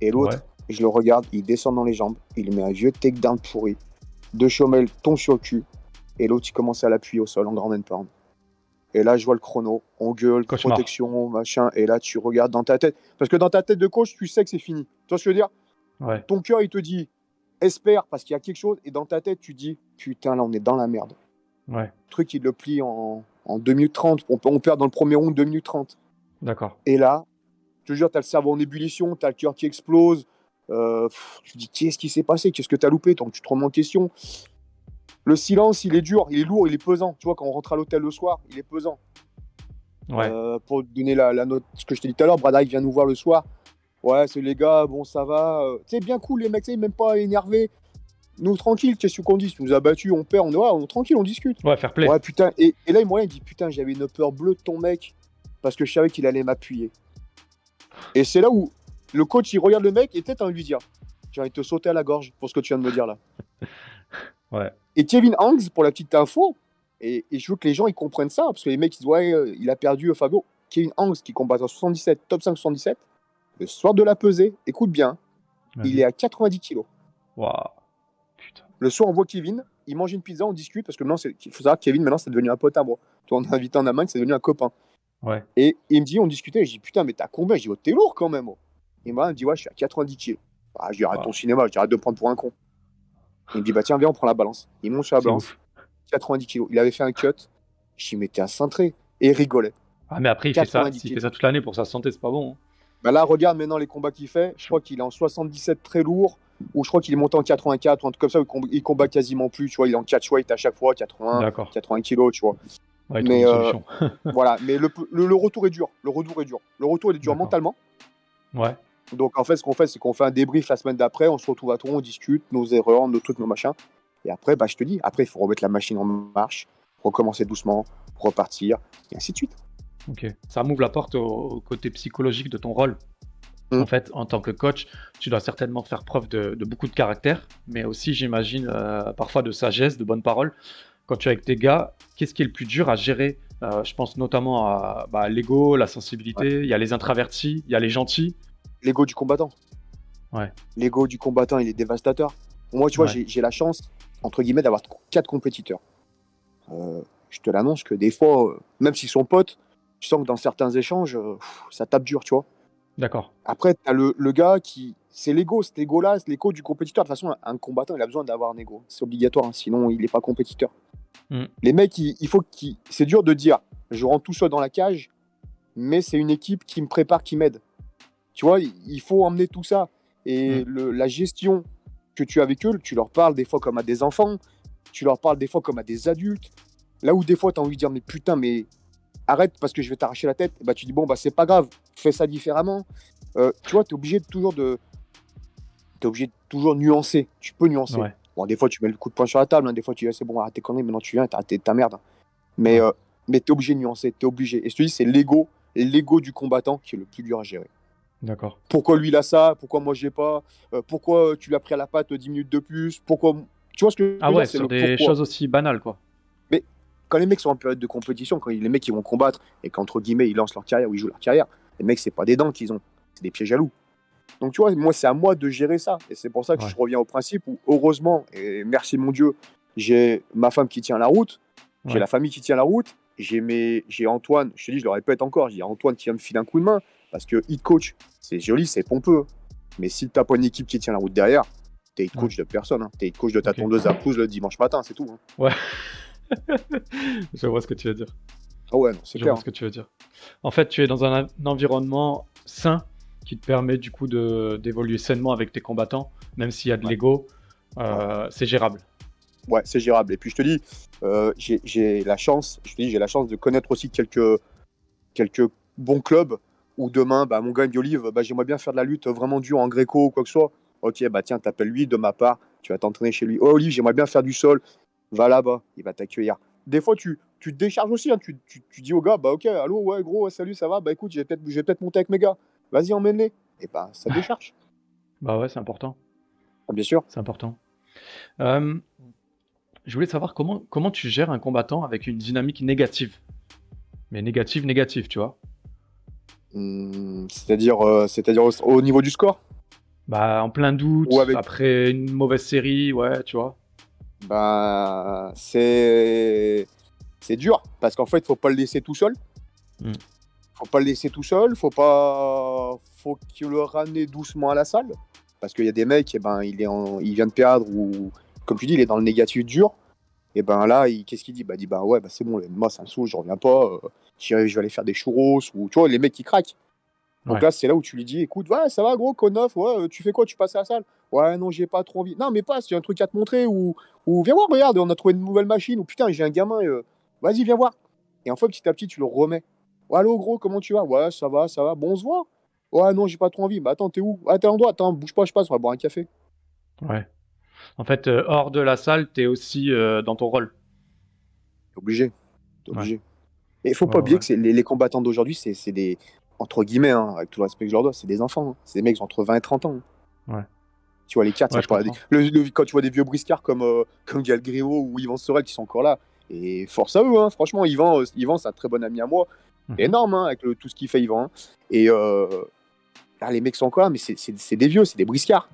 Et l'autre, je le regarde, il descend dans les jambes, il met un vieux takedown pourri. De Chomel tombe sur le cul, et l'autre, il commence à l'appuyer au sol en ground and pound. Et là, je vois le chrono, on gueule, cauchemar. Protection, machin, et là, tu regardes dans ta tête. Parce que dans ta tête de coach, tu sais que c'est fini. Tu vois ce que je veux dire? Ouais. Ton cœur, il te dit, espère, parce qu'il y a quelque chose, et dans ta tête, tu dis, putain, là, on est dans la merde. Ouais. Le truc, il le plie en 2 minutes 30. On perd dans le premier round 2 minutes 30. D'accord. Et là, je te jure, t'as le cerveau en ébullition, t'as le cœur qui explose, Tu te dis, qu'est-ce qui s'est passé? Qu'est-ce que tu as loupé? Donc, tu te remets en question. Le silence, il est dur, il est lourd, il est pesant. Tu vois, quand on rentre à l'hôtel le soir, il est pesant. Ouais. Pour donner la note, ce que je t'ai dit tout à l'heure, Brad Hike vient nous voir le soir. Ouais, c'est les gars, bon, ça va. Tu sais, bien cool, les mecs, même pas énervés. Nous, tranquille, qu'est-ce qu'on dit? Tu nous as battus, on perd, on est tranquille, on discute. Ouais, fair play. Ouais, putain. Et là, il dit, putain, j'avais une peur bleue de ton mec parce que je savais qu'il allait m'appuyer. Et c'est là où le coach, il regarde le mec et peut-être en lui dire, j'ai envie de te sauter à la gorge pour ce que tu viens de me dire là. Ouais. Et Kevin Hanks, pour la petite info, et je veux que les gens ils comprennent ça, parce que les mecs ils disent, ouais, il a perdu Fabio. Kevin Hanks qui combat en 77, top 5 77, le soir de la pesée, écoute bien, il est à 90 kilos. Waouh. Putain. Le soir, on voit Kevin, il mange une pizza, on discute, parce que maintenant, il faut savoir que Kevin, maintenant, c'est devenu un pote à moi. Toi, on a invité en Allemagne, c'est devenu un copain. Ouais. Et il me dit, on discutait, et je dis, putain, mais t'as combien? Je dis, oh, t'es lourd quand même. Oh. Et moi, il me dit, ouais, je suis à 90 kilos. Ah, je dis, arrête ton cinéma, je dis, arrête de me prendre pour un con. Il me dit, bah tiens, viens, on prend la balance. Il monte sur la balance, 90 kilos. Il avait fait un cut, je dis, mais t'es à cintré. Et il rigolait. Ah, mais après, il fait ça toute l'année pour sa santé, c'est pas bon. Hein. Bah là, regarde maintenant les combats qu'il fait. Je crois qu'il est en 77 très lourd, ou je crois qu'il est monté en 84, ou un truc comme ça, où il combat quasiment plus. Tu vois, il est en catchweight à chaque fois, 80 kilos, tu vois. Ouais, mais voilà, mais le retour est dur. Le retour est dur mentalement. Ouais. Donc en fait, ce qu'on fait, c'est qu'on fait un débrief la semaine d'après, on se retrouve à Toulon, on discute, nos erreurs, nos trucs, nos machins. Et après, bah, je te dis, après, il faut remettre la machine en marche, recommencer doucement, repartir, et ainsi de suite. Ok. Ça m'ouvre la porte au côté psychologique de ton rôle. En fait, en tant que coach, tu dois certainement faire preuve de beaucoup de caractère, mais aussi, j'imagine, parfois de sagesse, de bonnes paroles. Quand tu es avec tes gars, qu'est-ce qui est le plus dur à gérer? Je pense notamment à l'ego, la sensibilité, il y a les introvertis, il y a les gentils. L'ego du combattant. Ouais. L'ego du combattant, il est dévastateur. Moi, tu vois, j'ai la chance, entre guillemets, d'avoir 4 compétiteurs. Je te l'annonce que des fois, même s'ils sont potes, tu sens que dans certains échanges, ça tape dur, tu vois. D'accord. Après, tu as le gars qui... C'est l'ego, cet ego-là, c'est l'ego du compétiteur. De toute façon, un combattant, il a besoin d'avoir un ego. C'est obligatoire, hein, sinon il n'est pas compétiteur. Les mecs, c'est dur de dire, je rentre tout seul dans la cage, mais c'est une équipe qui me prépare, qui m'aide. Tu vois, il faut emmener tout ça. Et la gestion que tu as avec eux, tu leur parles des fois comme à des enfants, tu leur parles des fois comme à des adultes. Là où des fois, tu as envie de dire, mais putain, mais arrête parce que je vais t'arracher la tête. Bah, tu dis, bon, bah, c'est pas grave, fais ça différemment. Tu vois, tu es obligé de toujours nuancer. Tu peux nuancer. Ouais. Bon, des fois, tu mets le coup de poing sur la table. Hein. Des fois, tu dis, c'est bon, arrête tes conneries, maintenant tu viens, t'as arrêté ta merde. Mais tu es obligé de nuancer, tu es obligé. Et je te dis, c'est l'ego du combattant qui est le plus dur à gérer. D'accord. Pourquoi lui il a ça? Pourquoi moi j'ai pas? Pourquoi tu l'as pris à la patte 10 minutes de plus? Pourquoi? Tu vois ce que je veux dire, c'est sur des choses aussi banales, quoi. Mais quand les mecs sont en période de compétition, quand les mecs ils vont combattre et qu'entre guillemets ils lancent leur carrière ou ils jouent leur carrière, les mecs c'est pas des dents qu'ils ont, c'est des pieds jaloux. Donc tu vois, moi c'est à moi de gérer ça. Et c'est pour ça que je reviens au principe où heureusement, et merci mon Dieu, j'ai ma femme qui tient la route, j'ai la famille qui tient la route, j'ai Antoine, je te dis, je le répète encore, j'ai Antoine qui va me filer un coup de main. Parce que hit coach, c'est joli, c'est pompeux. Mais si tu n'as pas une équipe qui tient la route derrière, tu es hit coach de personne. Hein. Tu es hit coach de ta tondeuse à pouce le dimanche matin, c'est tout. Hein. Ouais. Je vois ce que tu veux dire. Ah ouais, non, c'est clair. Je vois ce que tu veux dire. En fait, tu es dans un environnement sain qui te permet du coup d'évoluer sainement avec tes combattants, même s'il y a de l'ego, c'est gérable. Ouais, c'est gérable. Et puis je te dis, j'ai la chance de connaître aussi quelques bons clubs. Ou demain, bah, mon gars Olive, bah, j'aimerais bien faire de la lutte vraiment dure en gréco ou quoi que ce soit. Ok, bah tiens, t'appelles lui de ma part, tu vas t'entraîner chez lui. Oh Olive, j'aimerais bien faire du sol, va là-bas, il va t'accueillir. Des fois, tu te décharges aussi, hein. Tu dis au gars, bah ok, allô, ouais, gros, ouais, salut, ça va, bah écoute, je vais peut-être monter avec mes gars. Vas-y, emmène-les. Et bah, ça décharge. Bah ouais, c'est important. Ah, bien sûr. C'est important. Je voulais savoir comment tu gères un combattant avec une dynamique négative. Mais négative, tu vois. C'est-à-dire au niveau du score? Bah en plein doute, après une mauvaise série, ouais, tu vois. Bah c'est dur, parce qu'en fait, faut pas le laisser tout seul. Faut pas le laisser tout seul, faut qu'il le ramener doucement à la salle. Parce qu'il y a des mecs, et ben, il vient de perdre, ou comme tu dis, il est dans le négatif dur. Et ben là, qu'est-ce qu'il dit? Bah, il dit, bah ouais, bah c'est bon, moi ça me saoule, je reviens pas, je vais aller faire des churros, ou tu vois, les mecs qui craquent. Donc Ouais. là, c'est là où tu lui dis, écoute, ouais, ça va, gros, code 9, ouais, tu fais quoi, tu passes à la salle? Ouais, non, j'ai pas trop envie. Non, mais passe, j'ai un truc à te montrer, ou viens voir, regarde, on a trouvé une nouvelle machine, ou putain, j'ai un gamin, vas-y, viens voir. Et en fait, petit à petit, tu le remets. Ouais, allô, gros, comment tu vas? Ouais, ça va, bon, on se voit. Ouais, non, j'ai pas trop envie. Bah attends, t'es où? À tel endroit, attends, bouge pas, je passe, on va boire un café. Ouais. En fait, hors de la salle, t'es aussi dans ton rôle. T'es obligé, t'es Ouais. obligé. Et il faut Ouais, pas ouais, oublier ouais. que les combattants d'aujourd'hui, c'est des, entre guillemets, hein, avec tout le respect que je leur dois, c'est des enfants, hein. C'est des mecs entre 20 et 30 ans, hein. Ouais. Tu vois, les cartes, ça Ouais, je pas. comprends. Quand tu vois des vieux briscards comme Gal Grimaud ou Yvan Sorel qui sont encore là, et force à eux, hein, franchement, Yvan c'est un très bon ami à moi. Mhm. Énorme, hein, avec tout ce qu'il fait, Yvan, hein. Et là, les mecs sont encore là, mais c'est des vieux, c'est des briscards.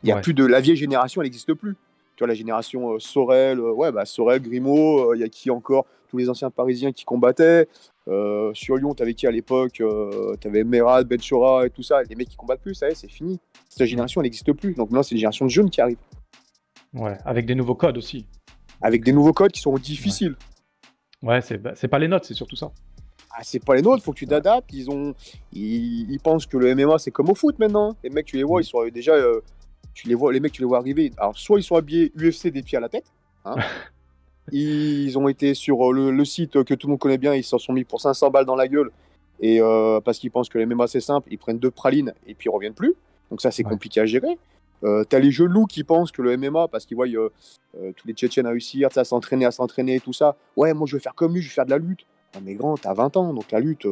Il y a Ouais. plus de. La vieille génération, elle n'existe plus. Tu vois, la génération Sorel, ouais, bah, Sorel, Grimaud, il y a qui encore? Tous les anciens Parisiens qui combattaient. Sur Lyon, t'avais qui à l'époque? T'avais Merad, Benchora et tout ça. Les mecs qui combattent plus, ça y est, c'est fini. Cette Mm. génération, elle n'existe plus. Donc maintenant, c'est une génération de jeunes qui arrive. Ouais. Avec des nouveaux codes aussi. Avec des nouveaux codes qui sont Ouais. difficiles. Ouais, c'est pas les notes, c'est surtout ça. Ah, c'est pas les nôtres, faut que tu Ouais. t'adaptes. Ils pensent que le MMA, c'est comme au foot maintenant. Les mecs, tu les vois, Mm. ils sont déjà. Tu les vois, les mecs, tu les vois arriver. Alors, soit ils sont habillés UFC des pieds à la tête, hein. Ils ont été sur le site que tout le monde connaît bien, ils s'en sont mis pour 500 balles dans la gueule. Et parce qu'ils pensent que le MMA c'est simple, ils prennent 2 pralines et puis ils reviennent plus. Donc ça c'est Ouais. compliqué à gérer. T'as les genoux qui pensent que le MMA, parce qu'ils voient tous les Tchétchènes réussir, à s'entraîner et tout ça. Ouais, moi je vais faire comme lui, je vais faire de la lutte. Non, mais grand, t'as 20 ans, donc la lutte,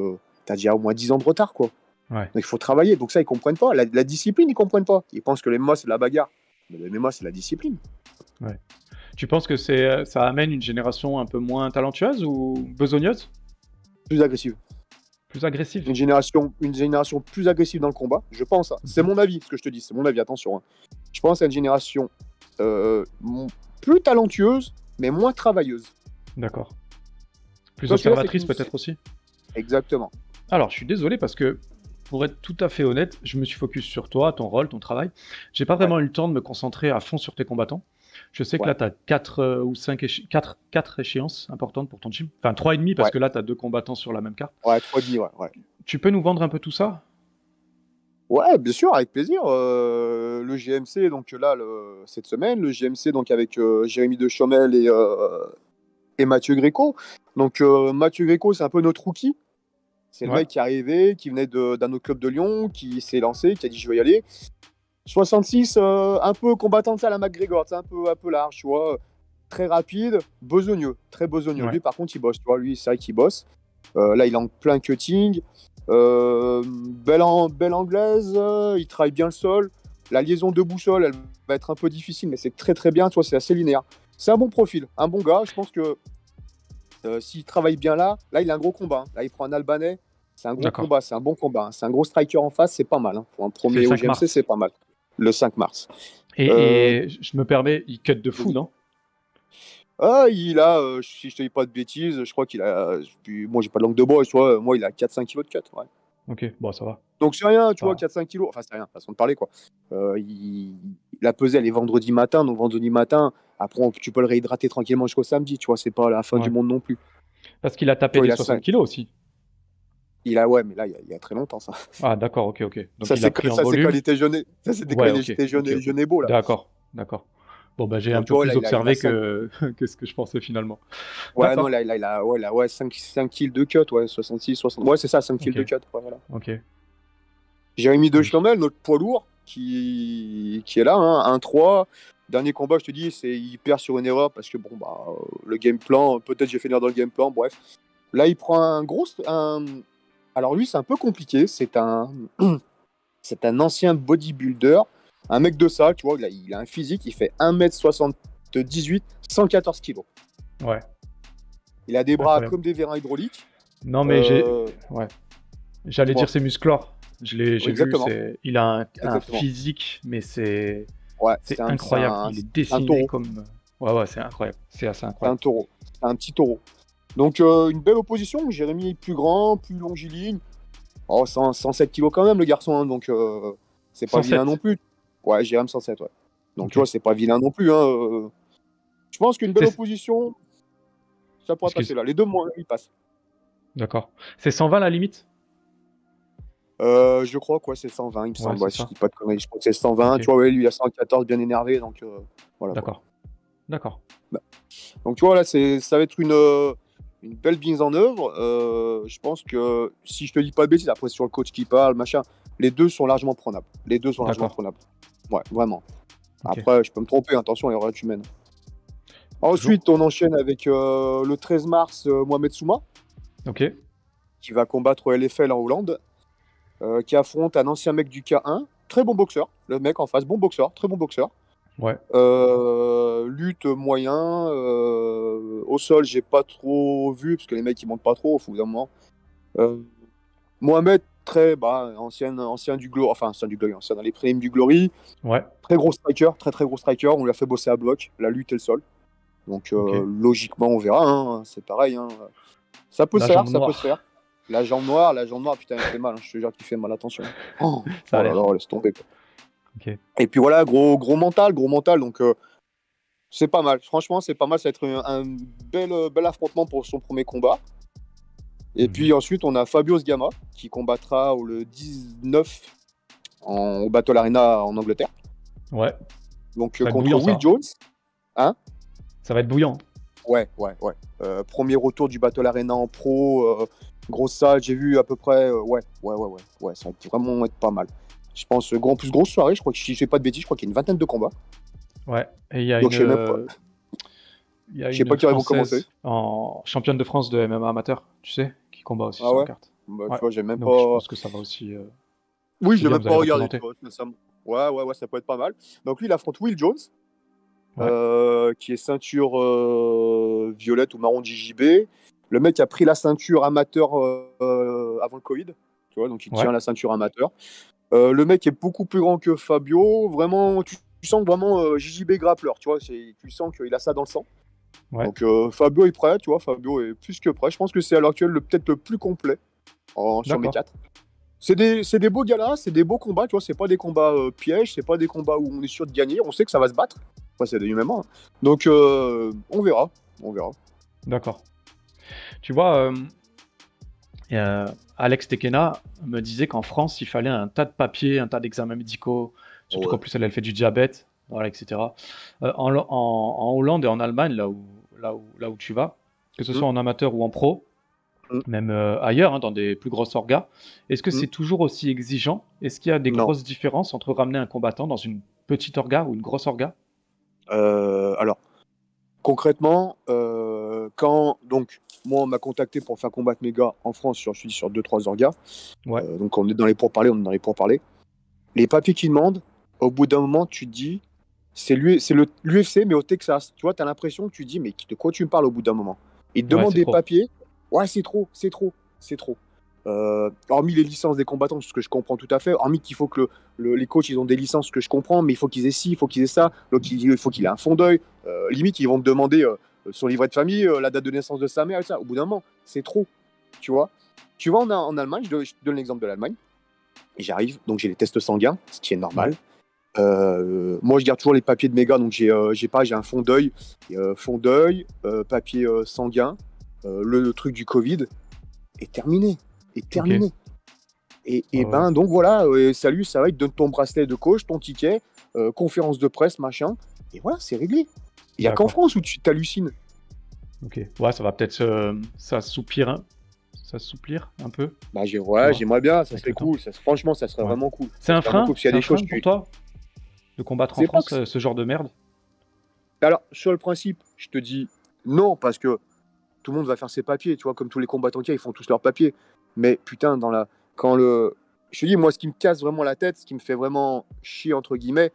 t'as déjà au moins 10 ans de retard, quoi. Ouais. Donc il faut travailler. Donc ça, ils comprennent pas. La discipline, ils comprennent pas. Ils pensent que le MMA c'est de la bagarre. Mais le MMA c'est la discipline. Ouais. Tu penses que ça amène une génération un peu moins talentueuse ou besogneuse? Plus agressive. Plus agressive? Une génération plus agressive dans le combat, je pense, hein. C'est Mhm. mon avis, ce que je te dis, c'est mon avis, attention, hein. Je pense à une génération euh, plus talentueuse, mais moins travailleuse. D'accord. Plus Toi, je te laisse avec observatrice peut-être aussi? Exactement. Alors, je suis désolé parce que, pour être tout à fait honnête, je me suis focus sur toi, ton rôle, ton travail. J'ai pas Ouais, vraiment eu le temps de me concentrer à fond sur tes combattants. Je sais que ouais, là, tu as 4 ou 5 quatre échéances importantes pour ton team. Enfin, 3,5 parce ouais, que là, tu as 2 combattants sur la même carte. ouais, 3,5, ouais, ouais. Tu peux nous vendre un peu tout ça? Ouais, bien sûr, avec plaisir. Le GMC, donc là, cette semaine, le GMC, donc avec Jérémy Dechaumel et Mathieu Gréco. Donc, Mathieu Gréco, c'est un peu notre rookie. C'est le Ouais, mec qui est arrivé, qui venait d'un autre club de Lyon, qui s'est lancé, qui a dit je vais y aller. 66, un peu combattant de ça à la McGregor, c'est un peu large, tu vois. Très rapide, besogneux, très besogneux. ouais, Lui, par contre, il bosse, tu vois. Lui, c'est vrai qu'il bosse. Là, il est en plein cutting. Belle anglaise, il travaille bien le sol. La liaison de boussole, elle va être un peu difficile, mais c'est très très bien, tu vois, c'est assez linéaire. C'est un bon profil, un bon gars. Je pense que s'il travaille bien là, il a un gros combat, hein. Là, il prend un Albanais. C'est un gros d'accord. combat, c'est un bon combat, hein. C'est un gros striker en face, c'est pas mal, hein. Pour un C'est le premier 5 OGMC, c'est mars. pas mal. Le 5 mars. Euh, Et je me permets, il cut de fou, Vas-y. non? Il a, si je te dis pas de bêtises, je crois qu'il a. Moi, j'ai pas de langue de bois, tu vois. Moi, il a 4-5 kilos de cut. Ouais. Ok, bon, ça va. Donc, c'est rien, C'est tu vois, pas... 4-5 kilos. Enfin, c'est rien, façon de parler, quoi. Il a pesé, elle est vendredi matin. Donc, vendredi matin, après, tu peux le réhydrater tranquillement jusqu'au samedi, tu vois. C'est pas la fin du Ouais. monde non plus. Parce qu'il a Tu tapé vois, les 60 kilos aussi. ouais, mais là, il y a très longtemps, ça. Ah, d'accord, ok, ok. Donc Ça, il a c'est pris en ça, c'est quand volume. il était jeune. Ça, c'était quand Ouais, il ok, était jeune, ok, ok. jeune et beau, là. D'accord, d'accord. Bon, bah, j'ai un Donc, tu peu vois, plus là, il a observé 5. que ce que je pensais finalement. Ouais, non, D'accord. là, ouais, 5 kills de cut, ouais, 66, 60. Ouais, c'est ça, 5 kills Ok, de cut. Ouais, voilà. ok. Jérémy Oui. Deschamel, notre poids lourd, qui est là, hein, 1-3. Dernier combat, je te dis, il perd sur une erreur parce que bon, bah, le game plan, peut-être j'ai fait une erreur dans le game plan, bref. Là, il prend un gros. Alors lui, c'est un peu compliqué. C'est un ancien bodybuilder, un mec de ça, tu vois, il a un physique, il fait 1m78, 114 kilos. Ouais, Il a des bras incroyable. comme des vérins hydrauliques. Non, mais Euh, ouais. J'allais dire Dis-moi. c'est musclore. J'ai vu, Exactement. il a un Exactement. physique, mais Ouais, c'est incroyable. Il est c'est un dessiné taureau. comme. Ouais, ouais, c'est incroyable. C'est assez C'est un incroyable. taureau. C'est un petit taureau. Donc, une belle opposition. Jérémy est plus grand, plus longiligne. Oh, 107 kilos quand même, le garçon, hein, donc c'est pas vilain non 107. plus. Ouais, Jérémy 107, ouais. Donc, tu Ok. vois, c'est pas vilain non plus, hein. Je pense qu'une belle C'est... opposition, ça pourrait passer Excuse. là. Les deux, moi, ils passent. D'accord. C'est 120 la limite? Je crois quoi, c'est 120, il me semble. Je dis pas de conneries, je crois que c'est 120. Tu vois, ouais, lui, il a 114, bien énervé, donc voilà. D'accord. Donc tu vois, là, ça va être une belle mise en œuvre. Je pense que si je te dis pas de bêtises, après sur le coach qui parle, machin, les deux sont largement prenables. Ouais, vraiment. Après, je peux me tromper, attention, l'erreur est humaine. Ensuite, on enchaîne avec le 13 mars, Mohamed Souma. Ok. Qui va combattre au LFL en Hollande. Qui affronte un ancien mec du K1. Très bon boxeur. Le mec en face, bon boxeur, très bon boxeur. Ouais. Lutte moyen. Au sol, j'ai pas trop vu, parce que les mecs ils montent pas trop, au bout d'un moment. Mohamed, très ancien du Glory, ancien dans les prélims du Glory. Ouais. Très gros striker, très gros striker. On lui a fait bosser à bloc, la lutte et le sol. Donc logiquement, on verra. Hein, c'est pareil. Hein. Ça peut se faire. La jambe noire, putain, elle fait mal. Hein, je te jure qu'il fait mal, attention. Ça laisse tomber. Okay. Et puis voilà, gros mental. Donc c'est pas mal. Franchement, c'est pas mal. Ça va être un bel affrontement pour son premier combat. Et puis ensuite, on a Fabio Sgama qui combattra le 19 au Battle Arena en Angleterre. Ouais. Donc contre Will Jones. Hein? Ça va être bouillant. Ouais. Premier retour du Battle Arena en pro. Grosse salle, j'ai vu à peu près. Ouais. Ça va vraiment être pas mal. Je pense grosse soirée. Je crois que si je fais pas de bêtises, je crois qu'il y a une vingtaine de combats. Ouais. Et il y a donc, je sais pas qui vont commencer. En championne de France de MMA amateur, tu sais, qui combat aussi sur la carte. Tu vois, j'ai même donc, pas. Je pense que ça va aussi. Oui, je l'ai même pas regardé. Ouais, ça peut être pas mal. Donc lui, il affronte Will Jones, qui est ceinture violette ou marron JJB. Le mec a pris la ceinture amateur avant le Covid, tu vois, donc il tient la ceinture amateur. Le mec est beaucoup plus grand que Fabio. Vraiment, tu sens vraiment JJB grappleur, tu vois. Tu sens qu'il a ça dans le sang. Ouais. Donc Fabio est prêt, tu vois. Fabio est plus que prêt. Je pense que c'est à l'heure actuelle peut-être le plus complet sur mes 4. C'est des beaux galas, c'est des beaux combats, tu vois. C'est pas des combats pièges, c'est pas des combats où on est sûr de gagner. On sait que ça va se battre. Après, c'est des MMA. Donc on verra. D'accord. Tu vois, Alex Tekena me disait qu'en France, il fallait un tas de papiers, un tas d'examens médicaux, surtout qu'en plus elle fait du diabète, voilà, etc. En Hollande et en Allemagne, là où tu vas, que ce soit en amateur ou en pro, même ailleurs, hein, dans des plus grosses orgas, est-ce que c'est toujours aussi exigeant? Est-ce qu'il y a des grosses différences entre ramener un combattant dans une petite orga ou une grosse orga? Alors, concrètement, moi, on m'a contacté pour faire combattre mes gars en France, je suis sur 2-3 orgas. Ouais. Donc, on est dans les pourparlers, Les papiers qu'ils demandent, au bout d'un moment, tu te dis, c'est l'UFC, mais au Texas. Tu vois, tu as l'impression que tu te dis, mais de quoi tu me parles au bout d'un moment? Ils te demandent des papiers. Ouais, c'est trop. Hormis les licences des combattants, ce que je comprends tout à fait, hormis qu'il faut que les coachs ils ont des licences, ce que je comprends, mais il faut qu'ils aient ci, il faut qu'ils aient ça, l'autre il faut qu'il ait un fond d'œil, limite ils vont te demander son livret de famille, la date de naissance de sa mère et ça. Au bout d'un moment, c'est trop, tu vois. Tu vas en Allemagne, je te donne l'exemple de l'Allemagne, et j'arrive, donc j'ai les tests sanguins, ce qui est normal. Moi je garde toujours les papiers de mes gars, donc j'ai un fond d'œil, papier sanguin, le truc du Covid, est terminé. Okay. Et donc voilà, salut, ça va, il te donne ton bracelet de coach, ton ticket, conférence de presse, machin, et voilà, c'est réglé. Il n'y a qu'en France où tu t'hallucines. Ok, ouais, ça va peut-être s'assouplir un peu. J'aimerais bien, ça serait cool, franchement, ça serait vraiment cool. C'est un frein, pour toi de combattre en France ce genre de merde? Alors, sur le principe, je te dis non, parce que tout le monde va faire ses papiers, tu vois, comme tous les combattants ils font tous leurs papiers. Mais putain, je te dis, moi, ce qui me casse vraiment la tête, ce qui me fait vraiment chier, entre guillemets,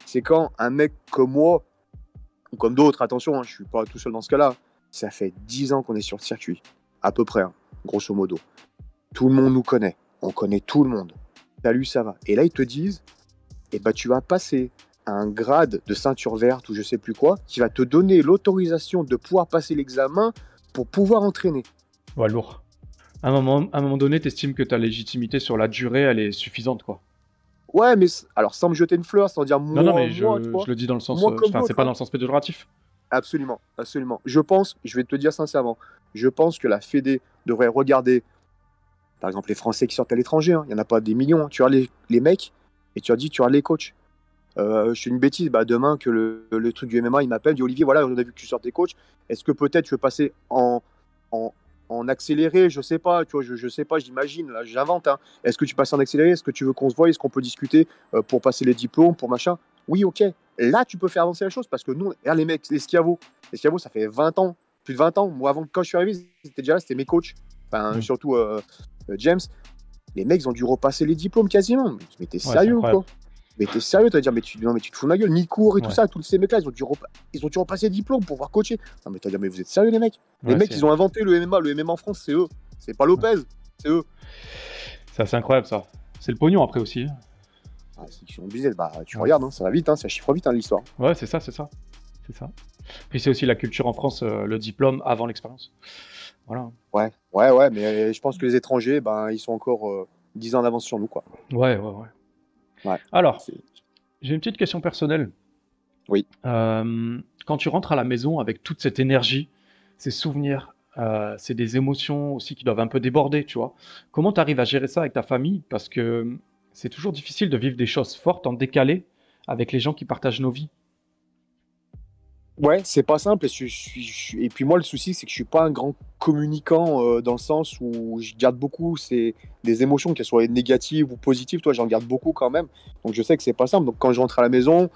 c'est quand un mec comme moi, ou comme d'autres, attention, hein, je suis pas tout seul dans ce cas-là, ça fait 10 ans qu'on est sur le circuit, à peu près, hein, grosso modo. Tout le monde nous connaît, on connaît tout le monde. Salut, ça va. Et là, ils te disent, tu vas passer un grade de ceinture verte ou je sais plus quoi, qui va te donner l'autorisation de pouvoir passer l'examen pour pouvoir entraîner. Ouais, lourd. À un moment donné, t'estimes que ta légitimité sur la durée, elle est suffisante, quoi. Ouais, mais alors sans me jeter une fleur, sans dire moi, non, mais je le dis dans le sens, c'est pas dans le sens péjoratif. Absolument. Je pense, je vais te dire sincèrement, je pense que la Fédé devrait regarder par exemple, les Français qui sortent à l'étranger, hein, il n'y en a pas des millions. Hein. Tu regardes les mecs et tu leur dis, tu regardes les coachs. Je fais une bêtise, demain que le truc du MMA, il m'appelle, il dit Olivier, voilà, on a vu que tu sortais coach. Est-ce que peut-être tu veux passer en accéléré? Je sais pas, tu vois, je sais pas, j'imagine, là, j'invente. Hein. Est-ce que tu passes en accéléré? Est-ce que tu veux qu'on se voie? Est-ce qu'on peut discuter pour passer les diplômes, pour machin? Oui, ok. Là, tu peux faire avancer la chose parce que nous, regarde les mecs, les Schiavo, ça fait 20 ans, plus de 20 ans. Moi, avant, quand je suis arrivé, c'était déjà là, c'était mes coachs. Enfin, surtout James. Les mecs, ils ont dû repasser les diplômes quasiment. Mais t'es sérieux ou quoi? Mais t'es sérieux, tu vas dire, mais tu te fous de ma gueule, Nicourt et tout ça, tous ces mecs-là, ils ont dû repasser les diplômes pour pouvoir coacher. Non, mais tu vas dire, mais vous êtes sérieux, les mecs? Les mecs, ils ont inventé le MMA. Le MMA en France, c'est eux. C'est pas Lopez, c'est eux. C'est assez incroyable, ça. C'est le pognon après aussi. C'est qu'ils sont obligés, tu regardes, hein, ça va vite, hein, ça chiffre vite, hein, l'histoire. Ouais, c'est ça. Puis c'est aussi la culture en France, le diplôme avant l'expérience. Voilà. Ouais, mais je pense que les étrangers, ils sont encore 10 ans d'avance sur nous, quoi. Ouais. Alors, j'ai une petite question personnelle. Oui. Quand tu rentres à la maison avec toute cette énergie, ces souvenirs, c'est des émotions aussi qui doivent un peu déborder, tu vois. Comment tu arrives à gérer ça avec ta famille? Parce que c'est toujours difficile de vivre des choses fortes en décalé avec les gens qui partagent nos vies. Ouais, c'est pas simple. Et puis moi, le souci, c'est que je suis pas un grand communicant dans le sens où je garde beaucoup des émotions, qu'elles soient négatives ou positives. Toi, j'en garde beaucoup quand même. Donc je sais que c'est pas simple. Donc quand je rentre à la maison,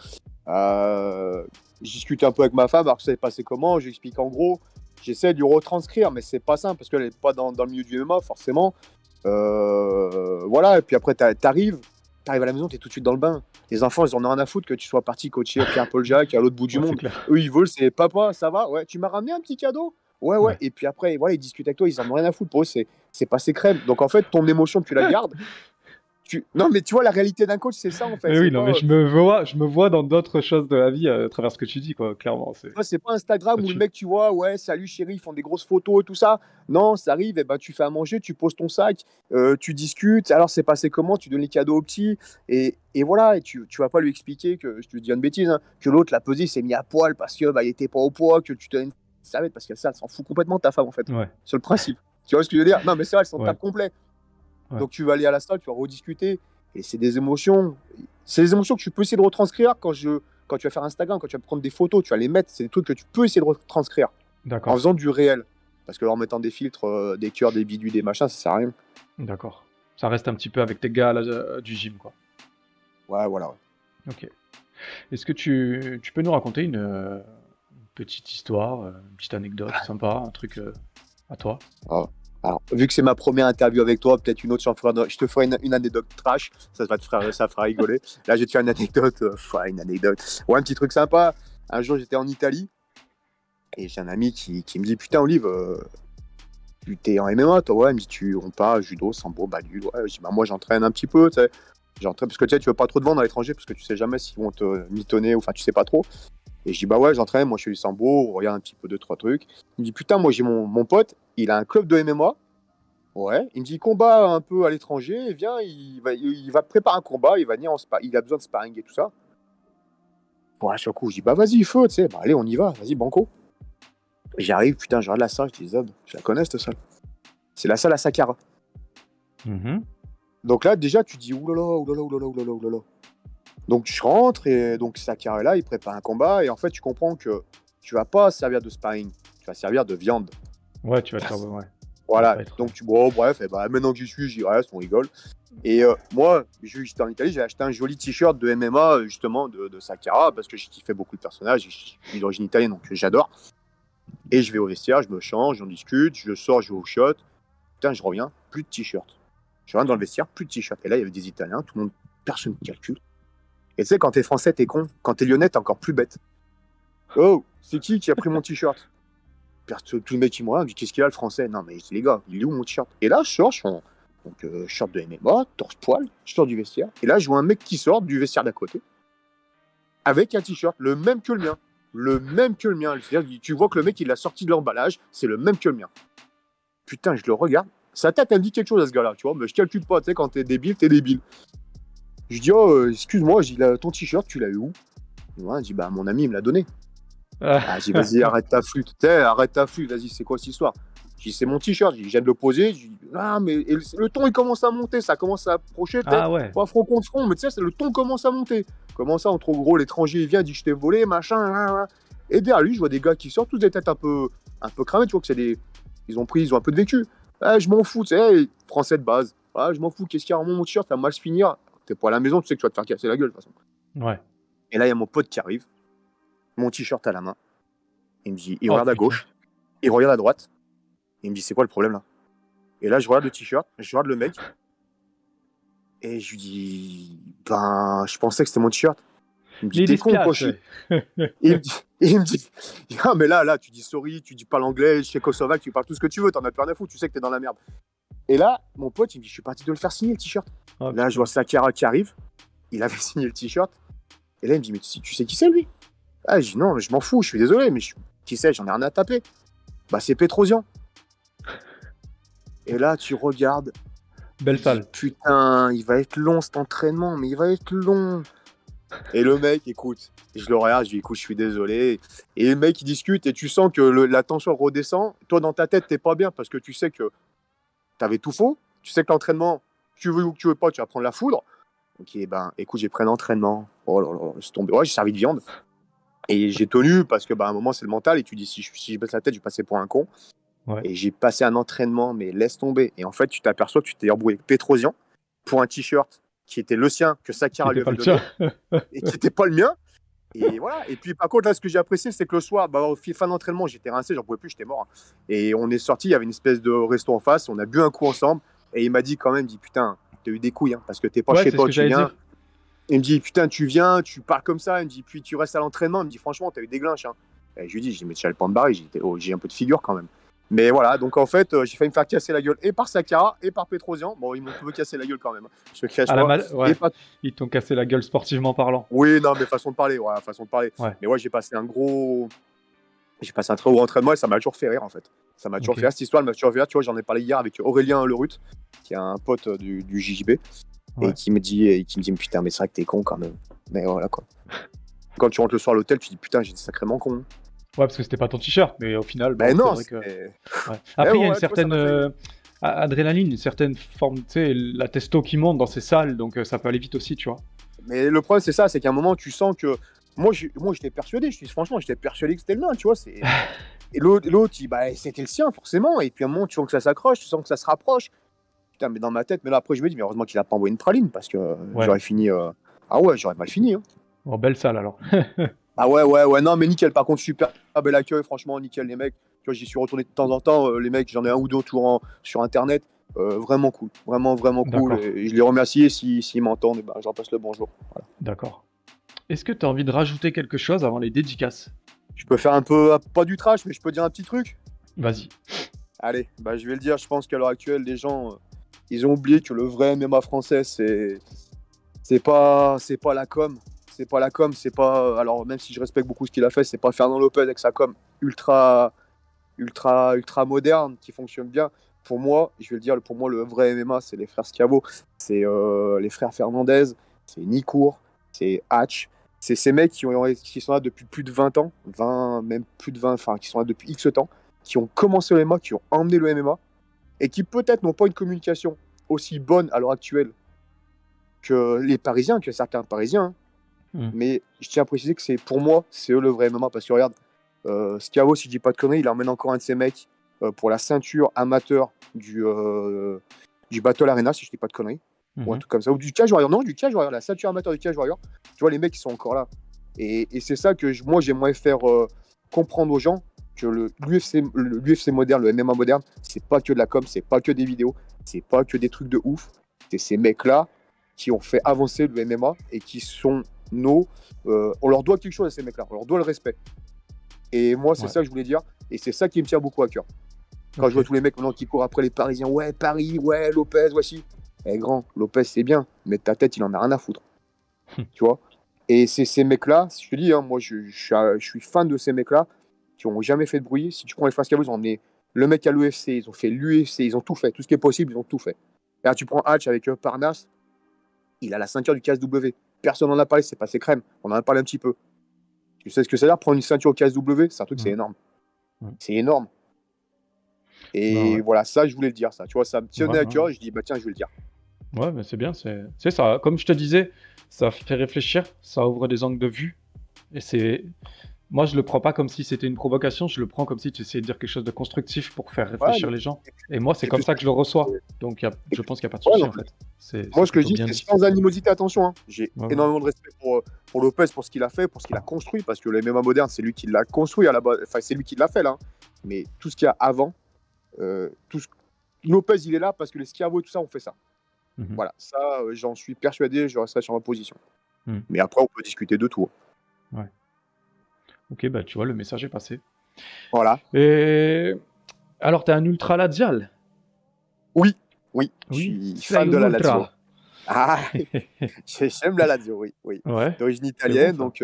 je discute un peu avec ma femme. Alors que ça s'est passé comment? Je lui explique en gros. J'essaie de lui retranscrire, mais c'est pas simple parce qu'elle est pas dans le milieu du MMA forcément. Voilà. Et puis après, t'arrives à la maison, t'es tout de suite dans le bain. Les enfants, ils en ont rien à foutre que tu sois parti coacher Pierre-Paul Jacques à l'autre bout du monde. Eux, ils veulent, c'est papa, ça va? Ouais, tu m'as ramené un petit cadeau? Ouais. Et puis après, voilà, ils discutent avec toi, ils en ont rien à foutre. Pour eux, c'est passé crème. Donc en fait, ton émotion, tu la gardes. Non, mais tu vois, la réalité d'un coach, c'est ça en fait. Mais oui, non, mais je me vois dans d'autres choses de la vie à travers ce que tu dis, quoi, clairement. C'est pas Instagram où le mec, tu vois, ouais, salut chérie, ils font des grosses photos et tout ça. Non, ça arrive, et tu fais à manger, tu poses ton sac, tu discutes. Alors, c'est passé comment? Tu donnes les cadeaux au petit. Et voilà, et tu vas pas lui expliquer que, je te dis une bêtise, hein, que l'autre, la pesée, s'est mis à poil parce que il était pas au poids, que tu te donnes une serviette parce que ça, elle s'en fout complètement de ta femme en fait. Ouais. Sur le principe. Tu vois ce que je veux dire? Non, mais c'est vrai, elle s'en tape complet. Ouais. Donc tu vas aller à la salle, tu vas rediscuter, et c'est des émotions. C'est des émotions que tu peux essayer de retranscrire quand tu vas faire Instagram, quand tu vas prendre des photos, tu vas les mettre. C'est des trucs que tu peux essayer de retranscrire. D'accord. En faisant du réel. Parce que en mettant des filtres, des cœurs, des bidules, des machins, ça sert à rien. D'accord. Ça reste un petit peu avec tes gars du gym, quoi. Ouais, voilà. Ouais. Ok. Est-ce que tu peux nous raconter une petite histoire, une petite anecdote sympa, un truc à toi? Alors, vu que c'est ma première interview avec toi, peut-être une autre, je te ferai une anecdote trash, ça fera rigoler. Là, je vais te faire une anecdote, Ouais, un petit truc sympa. Un jour, j'étais en Italie, et j'ai un ami qui me dit, putain, Olive, tu t'es en MMA, toi? Ouais, il me dit, on part, judo, sambo, balu. Ouais, je dis, moi, j'entraîne un petit peu, tu sais. J'entraîne, parce que tu veux pas trop te vendre à l'étranger, parce que tu sais jamais s'ils vont te mitonner, enfin, tu sais pas trop. Et je dis, ouais, j'entraîne, moi je fais du sambo, on regarde un petit peu 2-3 trucs. Il me dit, putain, moi j'ai mon pote, il a un club de MMA. Ouais, il me dit, il combat un peu à l'étranger, viens, il va préparer un combat, il va venir il a besoin de sparring et tout ça. Bon, sur le coup, je dis, vas-y, feu, tu sais, allez, on y va, vas-y, banco. J'arrive, putain, je regarde la salle, je dis, Zob, je la connais cette salle. C'est la salle à Sakara. Donc là, déjà, tu dis, oulala. Donc je rentre et donc Sakara est là, il prépare un combat et en fait tu comprends que tu vas pas servir de sparring, tu vas servir de viande. Ouais, tu vas te faire ouais. Voilà, donc bref, maintenant que j'y suis, j'y reste, on rigole. Et moi, j'étais en Italie, j'ai acheté un joli t-shirt de MMA justement de Sakara parce que j'ai kiffé beaucoup le personnage, je suis d'origine italienne donc j'adore. Et je vais au vestiaire, je me change, j'en discute, je sors, je vais au shot. Putain, je reviens, plus de t-shirt. Je rentre dans le vestiaire, plus de t-shirt. Et là, il y avait des Italiens, tout le monde, personne ne calcule. Et tu sais, quand t'es français, t'es con. Quand t'es lyonnais, t'es encore plus bête. Oh, c'est qui a pris mon t-shirt? Tout le mec qui me regarde, me dit, qu'est-ce qu'il a le français? Non, mais je dis, les gars, il est où mon t-shirt? Et là, je sors, short de MMA, torse-poil, je sors du vestiaire. Et là, je vois un mec qui sort du vestiaire d'à côté, avec un t-shirt, le même que le mien. C'est-à-dire, tu vois que le mec, il l'a sorti de l'emballage, c'est le même que le mien. Putain, je le regarde. Sa tête, elle me dit quelque chose à ce gars-là, tu vois, mais je calcule pas, tu sais, quand t'es débile, t'es débile. Je dis, excuse-moi, ton t-shirt, tu l'as eu où? Il dit, mon ami, il me l'a donné. Je dis, vas-y, arrête ta flûte, vas-y, c'est quoi cette histoire? Je dis, c'est mon t-shirt. Je dis, j'aime le poser. Je dis, ah, mais le ton, il commence à monter. Ça commence à approcher. Ah ouais. Pas front contre front, mais tu sais, le ton commence à monter. Comment ça, entre gros, l'étranger, il vient, il dit, je t'ai volé, machin. Et derrière lui, je vois des gars qui sortent tous des têtes un peu cramées. Tu vois que c'est des. Ils ont un peu de vécu. Ah, je m'en fous, tu sais, français de base. Ah, je m'en fous, qu'est-ce qu'il y a, mon t-shirt, ça va mal se finir. T'es pas à la maison, tu sais que tu vas te faire casser la gueule, de toute façon. Ouais. Et là, il y a mon pote qui arrive, mon t-shirt à la main. Il me dit, il regarde à gauche, il regarde à droite. Il me dit, c'est quoi le problème là? Et là, je regarde le t-shirt, je regarde le mec. Et je lui dis, je pensais que c'était mon t-shirt. Il me dit, t'es con, quoi. Il me dit, ah, mais là, tu dis sorry, tu dis pas l'anglais, tchécoslovaque, tu parles tout ce que tu veux, t'en as plus rien à foutre, tu sais que t'es dans la merde. Et là, mon pote, il me dit, je suis parti de le faire signer le t-shirt. Là, je vois Sakara qui arrive, il avait signé le t-shirt. Et là, il me dit, mais tu sais qui c'est lui? Ah, je dis, non, je m'en fous, je suis désolé, mais qui c'est, j'en ai rien à taper. Bah, c'est Petrosian. Et là, tu regardes. Belle salle. Putain, il va être long cet entraînement, mais il va être long. Et le mec, écoute, je le regarde, je lui dis, écoute, je suis désolé. Et le mec, il discute et tu sens que la tension redescend. Toi, dans ta tête, t'es pas bien parce que tu sais que t'avais tout faux. Tu sais que l'entraînement, tu veux ou que tu veux pas, tu vas prendre la foudre. Ok, écoute, j'ai pris un entraînement. Oh là là, c'est tombé. Ouais, j'ai servi de viande. Et j'ai tenu parce que, à un moment, c'est le mental. Et tu dis, si je baisse la tête, je vais passer pour un con. Ouais. Et j'ai passé un entraînement, mais laisse tomber. Et en fait, tu t'aperçois que tu t'es embrouillé avec Petrosian pour un t-shirt qui était le sien, que Sakara lui avait donné, et qui n'était pas le mien. Et voilà. Et puis, par contre, là, ce que j'ai apprécié, c'est que le soir, au fin d'entraînement, j'étais rincé, j'en pouvais plus, j'étais mort. Et on est sorti, il y avait une espèce de resto en face, on a bu un coup ensemble. Et il m'a dit quand même, il dit, putain, t'as eu des couilles, parce que t'es pas chez toi, tu viens. Il me dit, putain, tu viens, tu parles comme ça. Il me dit, puis tu restes à l'entraînement. Il me dit, franchement, t'as eu des glinches. Et je lui dis, mais tu as le pan de barre, j'ai un peu de figure quand même. Mais voilà, donc en fait, j'ai failli me faire casser la gueule et par Sakara et par Petrosian. Bon, ils m'ont un peu cassé la gueule quand même. Je te cache pas. Ouais. Ils t'ont cassé la gueule sportivement parlant. Oui, non, mais façon de parler. Ouais. Mais ouais, j'ai passé un très gros entraînement et ça m'a toujours fait rire en fait. Ça m'a toujours fait rire, cette histoire, elle m'a toujours fait rire. Tu vois, j'en ai parlé hier avec Aurélien Lerut, qui est un pote du JJB, et qui me dit, putain, mais c'est vrai que t'es con quand même. Mais voilà quoi. Quand tu rentres le soir à l'hôtel, tu dis, putain, j'étais sacrément con. Ouais, parce que c'était pas ton t-shirt, mais au final. Non, c'est vrai que... Après, il y a une certaine adrénaline, une certaine forme, tu sais, la testo qui monte dans ces salles, donc ça peut aller vite aussi, tu vois. Mais le problème, c'est ça, c'est qu'à un moment, tu sens que. Moi, j'étais persuadé, franchement, j'étais persuadé que c'était le mien, tu vois. Et l'autre, c'était le sien, forcément. Et puis à un moment, tu sens que ça s'accroche, tu sens que ça se rapproche. Putain, mais dans ma tête, mais là, après, je me dis, mais heureusement qu'il a pas envoyé une praline, parce que j'aurais fini. Ah ouais, j'aurais mal fini. Oh, belle salle alors. Ah ouais, non, mais nickel. Par contre, super bel accueil, franchement, nickel, les mecs. Tu vois, j'y suis retourné de temps en temps. Les mecs, j'en ai un ou deux autour sur Internet. Vraiment cool, vraiment cool. Et je les remercie s'ils m'entendent, je leur passe le bonjour. Voilà. D'accord. Est-ce que tu as envie de rajouter quelque chose avant les dédicaces? Je peux faire un peu, pas du trash, mais je peux dire un petit truc. Vas-y. Allez, je vais le dire. Je pense qu'à l'heure actuelle, les gens, ils ont oublié que le vrai MMA français, c'est pas la com. C'est pas la com, c'est pas. Alors, même si je respecte beaucoup ce qu'il a fait, c'est pas Fernand Lopez avec sa com ultra moderne qui fonctionne bien. Pour moi, je vais le dire, pour moi, le vrai MMA, c'est les frères Schiavo, c'est les frères Fernandez, c'est Nicourt, c'est Hatch. C'est ces mecs qui sont là depuis plus de 20 ans, qui sont là depuis X temps, qui ont commencé le MMA, qui ont emmené le MMA, et qui peut-être n'ont pas une communication aussi bonne à l'heure actuelle que les Parisiens, que certains Parisiens. Mais je tiens à préciser que pour moi, c'est eux le vrai MMA, parce que regarde, Schiavo, si je dis pas de conneries, il emmène encore un de ces mecs pour la ceinture amateur du Battle Arena, si je dis pas de conneries, ou un truc comme ça, ou du Cage Warrior, non, du Cage Warrior, la ceinture amateur du Cage Warrior. Tu vois, les mecs, ils sont encore là. Et c'est ça que moi, j'aimerais faire comprendre aux gens, que l'UFC moderne, le MMA moderne, c'est pas que de la com, c'est pas que des vidéos, c'est pas que des trucs de ouf. C'est ces mecs-là qui ont fait avancer le MMA et qui sont on leur doit quelque chose à ces mecs-là, on leur doit le respect. Et moi, c'est ça que je voulais dire, et c'est ça qui me tient beaucoup à cœur. Quand je vois tous les mecs maintenant qui courent après les Parisiens, ouais, Paris, ouais, Lopez, voici. Grand, Lopez, c'est bien, mais ta tête, il en a rien à foutre. Tu vois. Et c'est ces mecs-là, je te dis, moi, je suis fan de ces mecs-là qui n'ont jamais fait de bruit. Si tu prends les frères Schiavo, ils ont emmené le mec à l'UFC, ils ont fait l'UFC, ils ont tout fait, tout ce qui est possible, ils ont tout fait. Et là, tu prends Hatch avec Parnasse, il a la ceinture du KSW. Personne n'en a parlé, c'est passé crème. On en a parlé un petit peu. Tu sais ce que c'est là, prendre une ceinture au KSW, c'est un truc, c'est énorme. C'est énorme. Et voilà, ça, je voulais le dire, ça. Tu vois, ça me tenait à cœur, et je dis, bah tiens, je vais le dire. Ouais, mais c'est bien, c'est ça. Comme je te disais, ça fait réfléchir, ça ouvre des angles de vue. Et c'est. Moi, je le prends pas comme si c'était une provocation, je le prends comme si tu essayais de dire quelque chose de constructif pour faire réfléchir les gens. Et moi, c'est comme ça que je le reçois. Donc, je pense qu'il n'y a pas de souci, en fait. Moi, ce que je dis, c'est sans animosité, attention. Hein. J'ai énormément de respect pour Lopez, pour ce qu'il a fait, pour ce qu'il a construit, parce que le MMA moderne, c'est lui qui l'a construit à la base. Enfin, c'est lui qui l'a fait, là. Mais tout ce qu'il y a avant, Lopez, il est là parce que les Schiavo et tout ça ont fait ça. Voilà, ça, j'en suis persuadé, je resterai sur ma position. Mais après, on peut discuter de tout. Ouais. Ok, bah tu vois, le message est passé. Voilà. Et alors, t'es un ultra Lazial? Oui. Je suis fan de la Lazio. Ah, j'aime la Lazio, oui. Ouais, d'origine italienne, bon, donc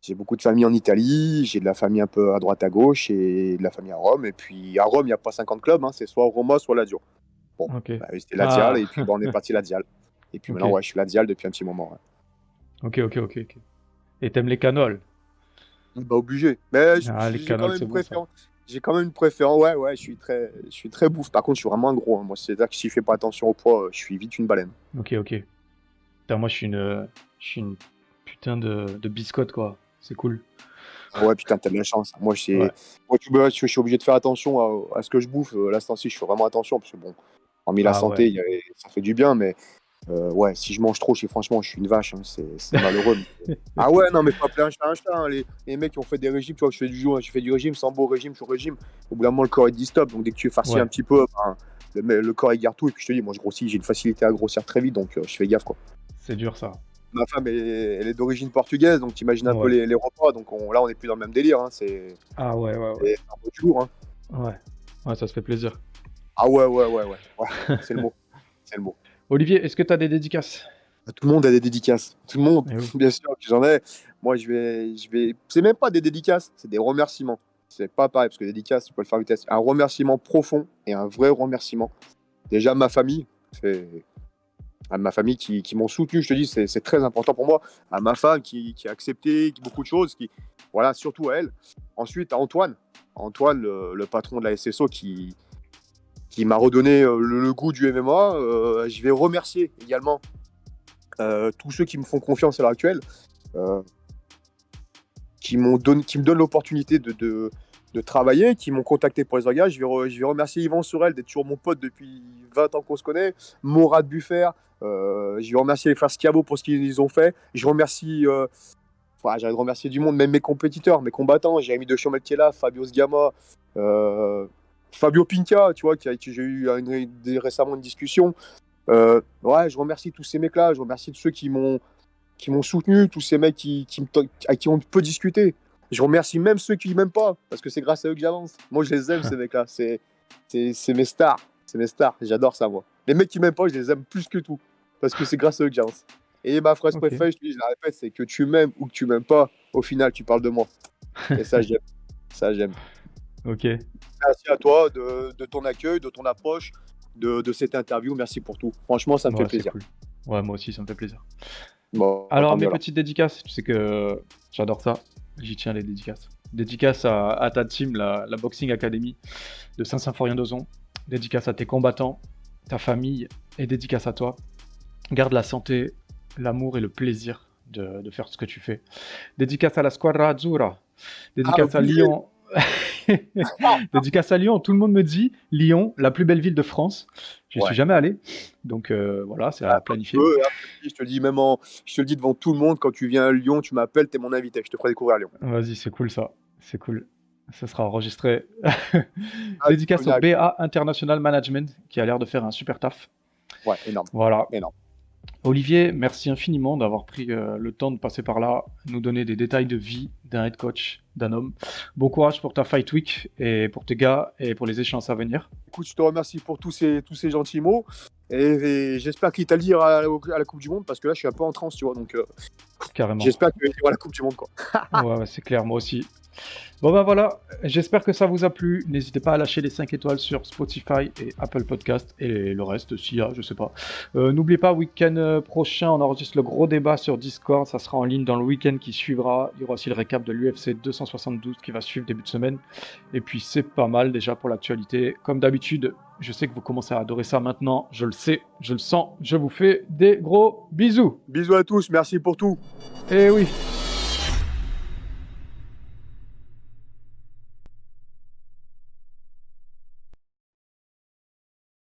j'ai beaucoup de famille en Italie, j'ai de la famille un peu à droite à gauche et de la famille à Rome. Et puis à Rome, il n'y a pas 50 clubs, hein, c'est soit Roma, soit Lazio. Bon, c'était Lazial, et puis on est parti Lazial. Et puis maintenant, je suis Lazial depuis un petit moment. Ouais. Ok. Et t'aimes les canoles? Bah, obligé. Mais j'ai quand même une préférence. Ouais, je suis très bouffe. Par contre, je suis vraiment un gros. Hein. Moi, c'est-à-dire que si je fais pas attention au poids, je suis vite une baleine. Ok. Putain, moi, je suis une putain de biscotte, quoi. C'est cool. Ouais, putain, t'as de la chance. Moi, je suis obligé de faire attention à ce que je bouffe. Là, ce temps-ci, je fais vraiment attention. Parce que bon, hormis la santé, ça fait du bien, mais ouais, si je mange trop, franchement, je suis une vache. Hein, c'est malheureux. Ah ouais, non, mais pas appeler un chat un chat. Hein. Les mecs qui ont fait des régimes, tu vois, je fais du régime, sans beau régime, je suis au régime. Au bout d'un moment, le corps, il dit stop. Donc, dès que tu es farci un petit peu, le corps, il garde tout. Et puis, je te dis, moi, je grossis, j'ai une facilité à grossir très vite. Donc, je fais gaffe, quoi. C'est dur, ça. Ma femme, elle est d'origine portugaise, donc t'imagines un peu les repas. Donc là, on n'est plus dans le même délire. Hein. Ah ouais. C'est un peu du lourd. Hein. Ouais, ça se fait plaisir. Ah ouais. C'est le mot. Olivier, est-ce que tu as des dédicaces? Tout le monde a des dédicaces. Tout le monde, bien sûr que j'en ai. Moi, je vais. C'est même pas des dédicaces, c'est des remerciements. C'est pas pareil, parce que dédicaces, tu peux le faire vitesse. Un remerciement profond et un vrai remerciement. Déjà, ma famille, à ma famille qui m'ont soutenu, je te dis, c'est très important pour moi. À ma femme qui a accepté beaucoup de choses, voilà, surtout à elle. Ensuite, à Antoine, le patron de la SSO qui m'a redonné le goût du MMA. Je vais remercier également tous ceux qui me font confiance à l'heure actuelle, qui me donnent l'opportunité de travailler, qui m'ont contacté pour les orgas. Je vais remercier Yvan Sorel d'être toujours mon pote depuis 20 ans qu'on se connaît, Mourad Buffer, je vais remercier les frères Schiavo pour ce qu'ils ont fait. Je remercie, j'arrête de remercier du monde, même mes compétiteurs, mes combattants, Jérémy de Chomeltiela, Fabio Sgama, Fabio Pinca, tu vois, qui j'ai eu récemment une discussion. Je remercie tous ces mecs-là, je remercie tous ceux qui m'ont soutenu, tous ces mecs avec qui on peut discuter. Je remercie même ceux qui m'aiment pas, parce que c'est grâce à eux que j'avance. Moi, je les aime, ces mecs-là. C'est mes stars. C'est mes stars. J'adore ça, moi. Les mecs qui m'aiment pas, je les aime plus que tout, parce que c'est grâce à eux que j'avance. Et ma phrase préférée, je la répète, c'est que tu m'aimes ou que tu m'aimes pas, au final, tu parles de moi. Et ça, j'aime. Ok. Merci à toi de ton accueil, de ton approche, de cette interview. Merci pour tout. Franchement, ça me fait plaisir. Cool. Ouais, moi aussi, ça me fait plaisir. Bon, alors, mes petites dédicaces, tu sais que j'adore ça. J'y tiens, les dédicaces. Dédicace à ta team, la Boxing Academy de Saint-Symphorien-d'Ozon. Dédicace à tes combattants, ta famille, et dédicace à toi. Garde la santé, l'amour et le plaisir de faire ce que tu fais. Dédicace à la Squadra Azzurra. Dédicace à Lyon. Dédicace à Lyon, tout le monde me dit Lyon, la plus belle ville de France. Je suis jamais allé, donc voilà, c'est à planifier. Je te le dis devant tout le monde, quand tu viens à Lyon, tu m'appelles, t'es mon invité, je te ferai découvrir Lyon. Vas-y, c'est cool ça, c'est cool. Ça sera enregistré. Dédicace au BA International Management qui a l'air de faire un super taf. Ouais, énorme. Voilà. Énorme. Olivier, merci infiniment d'avoir pris le temps de passer par là, nous donner des détails de vie d'un head coach, d'un homme. Bon courage pour ta Fight Week et pour tes gars et pour les échéances à venir. Écoute, je te remercie pour tous ces gentils mots et j'espère que l'Italie ira à la Coupe du Monde parce que là, je suis un peu en transe, tu vois. Donc, carrément. J'espère qu'il y aura la Coupe du Monde, quoi. Ouais, c'est clair, moi aussi. Bon ben voilà, j'espère que ça vous a plu. N'hésitez pas à lâcher les 5 étoiles sur Spotify et Apple Podcast et le reste s'il y a, je sais pas. N'oubliez pas, week-end prochain, on enregistre le gros débat sur Discord. Ça sera en ligne dans le week-end qui suivra. Il y aura aussi le récap de l'UFC 272 qui va suivre début de semaine. Et puis c'est pas mal déjà pour l'actualité. Comme d'habitude, je sais que vous commencez à adorer ça maintenant. Je le sais, je le sens. Je vous fais des gros bisous. Bisous à tous, merci pour tout. Et oui.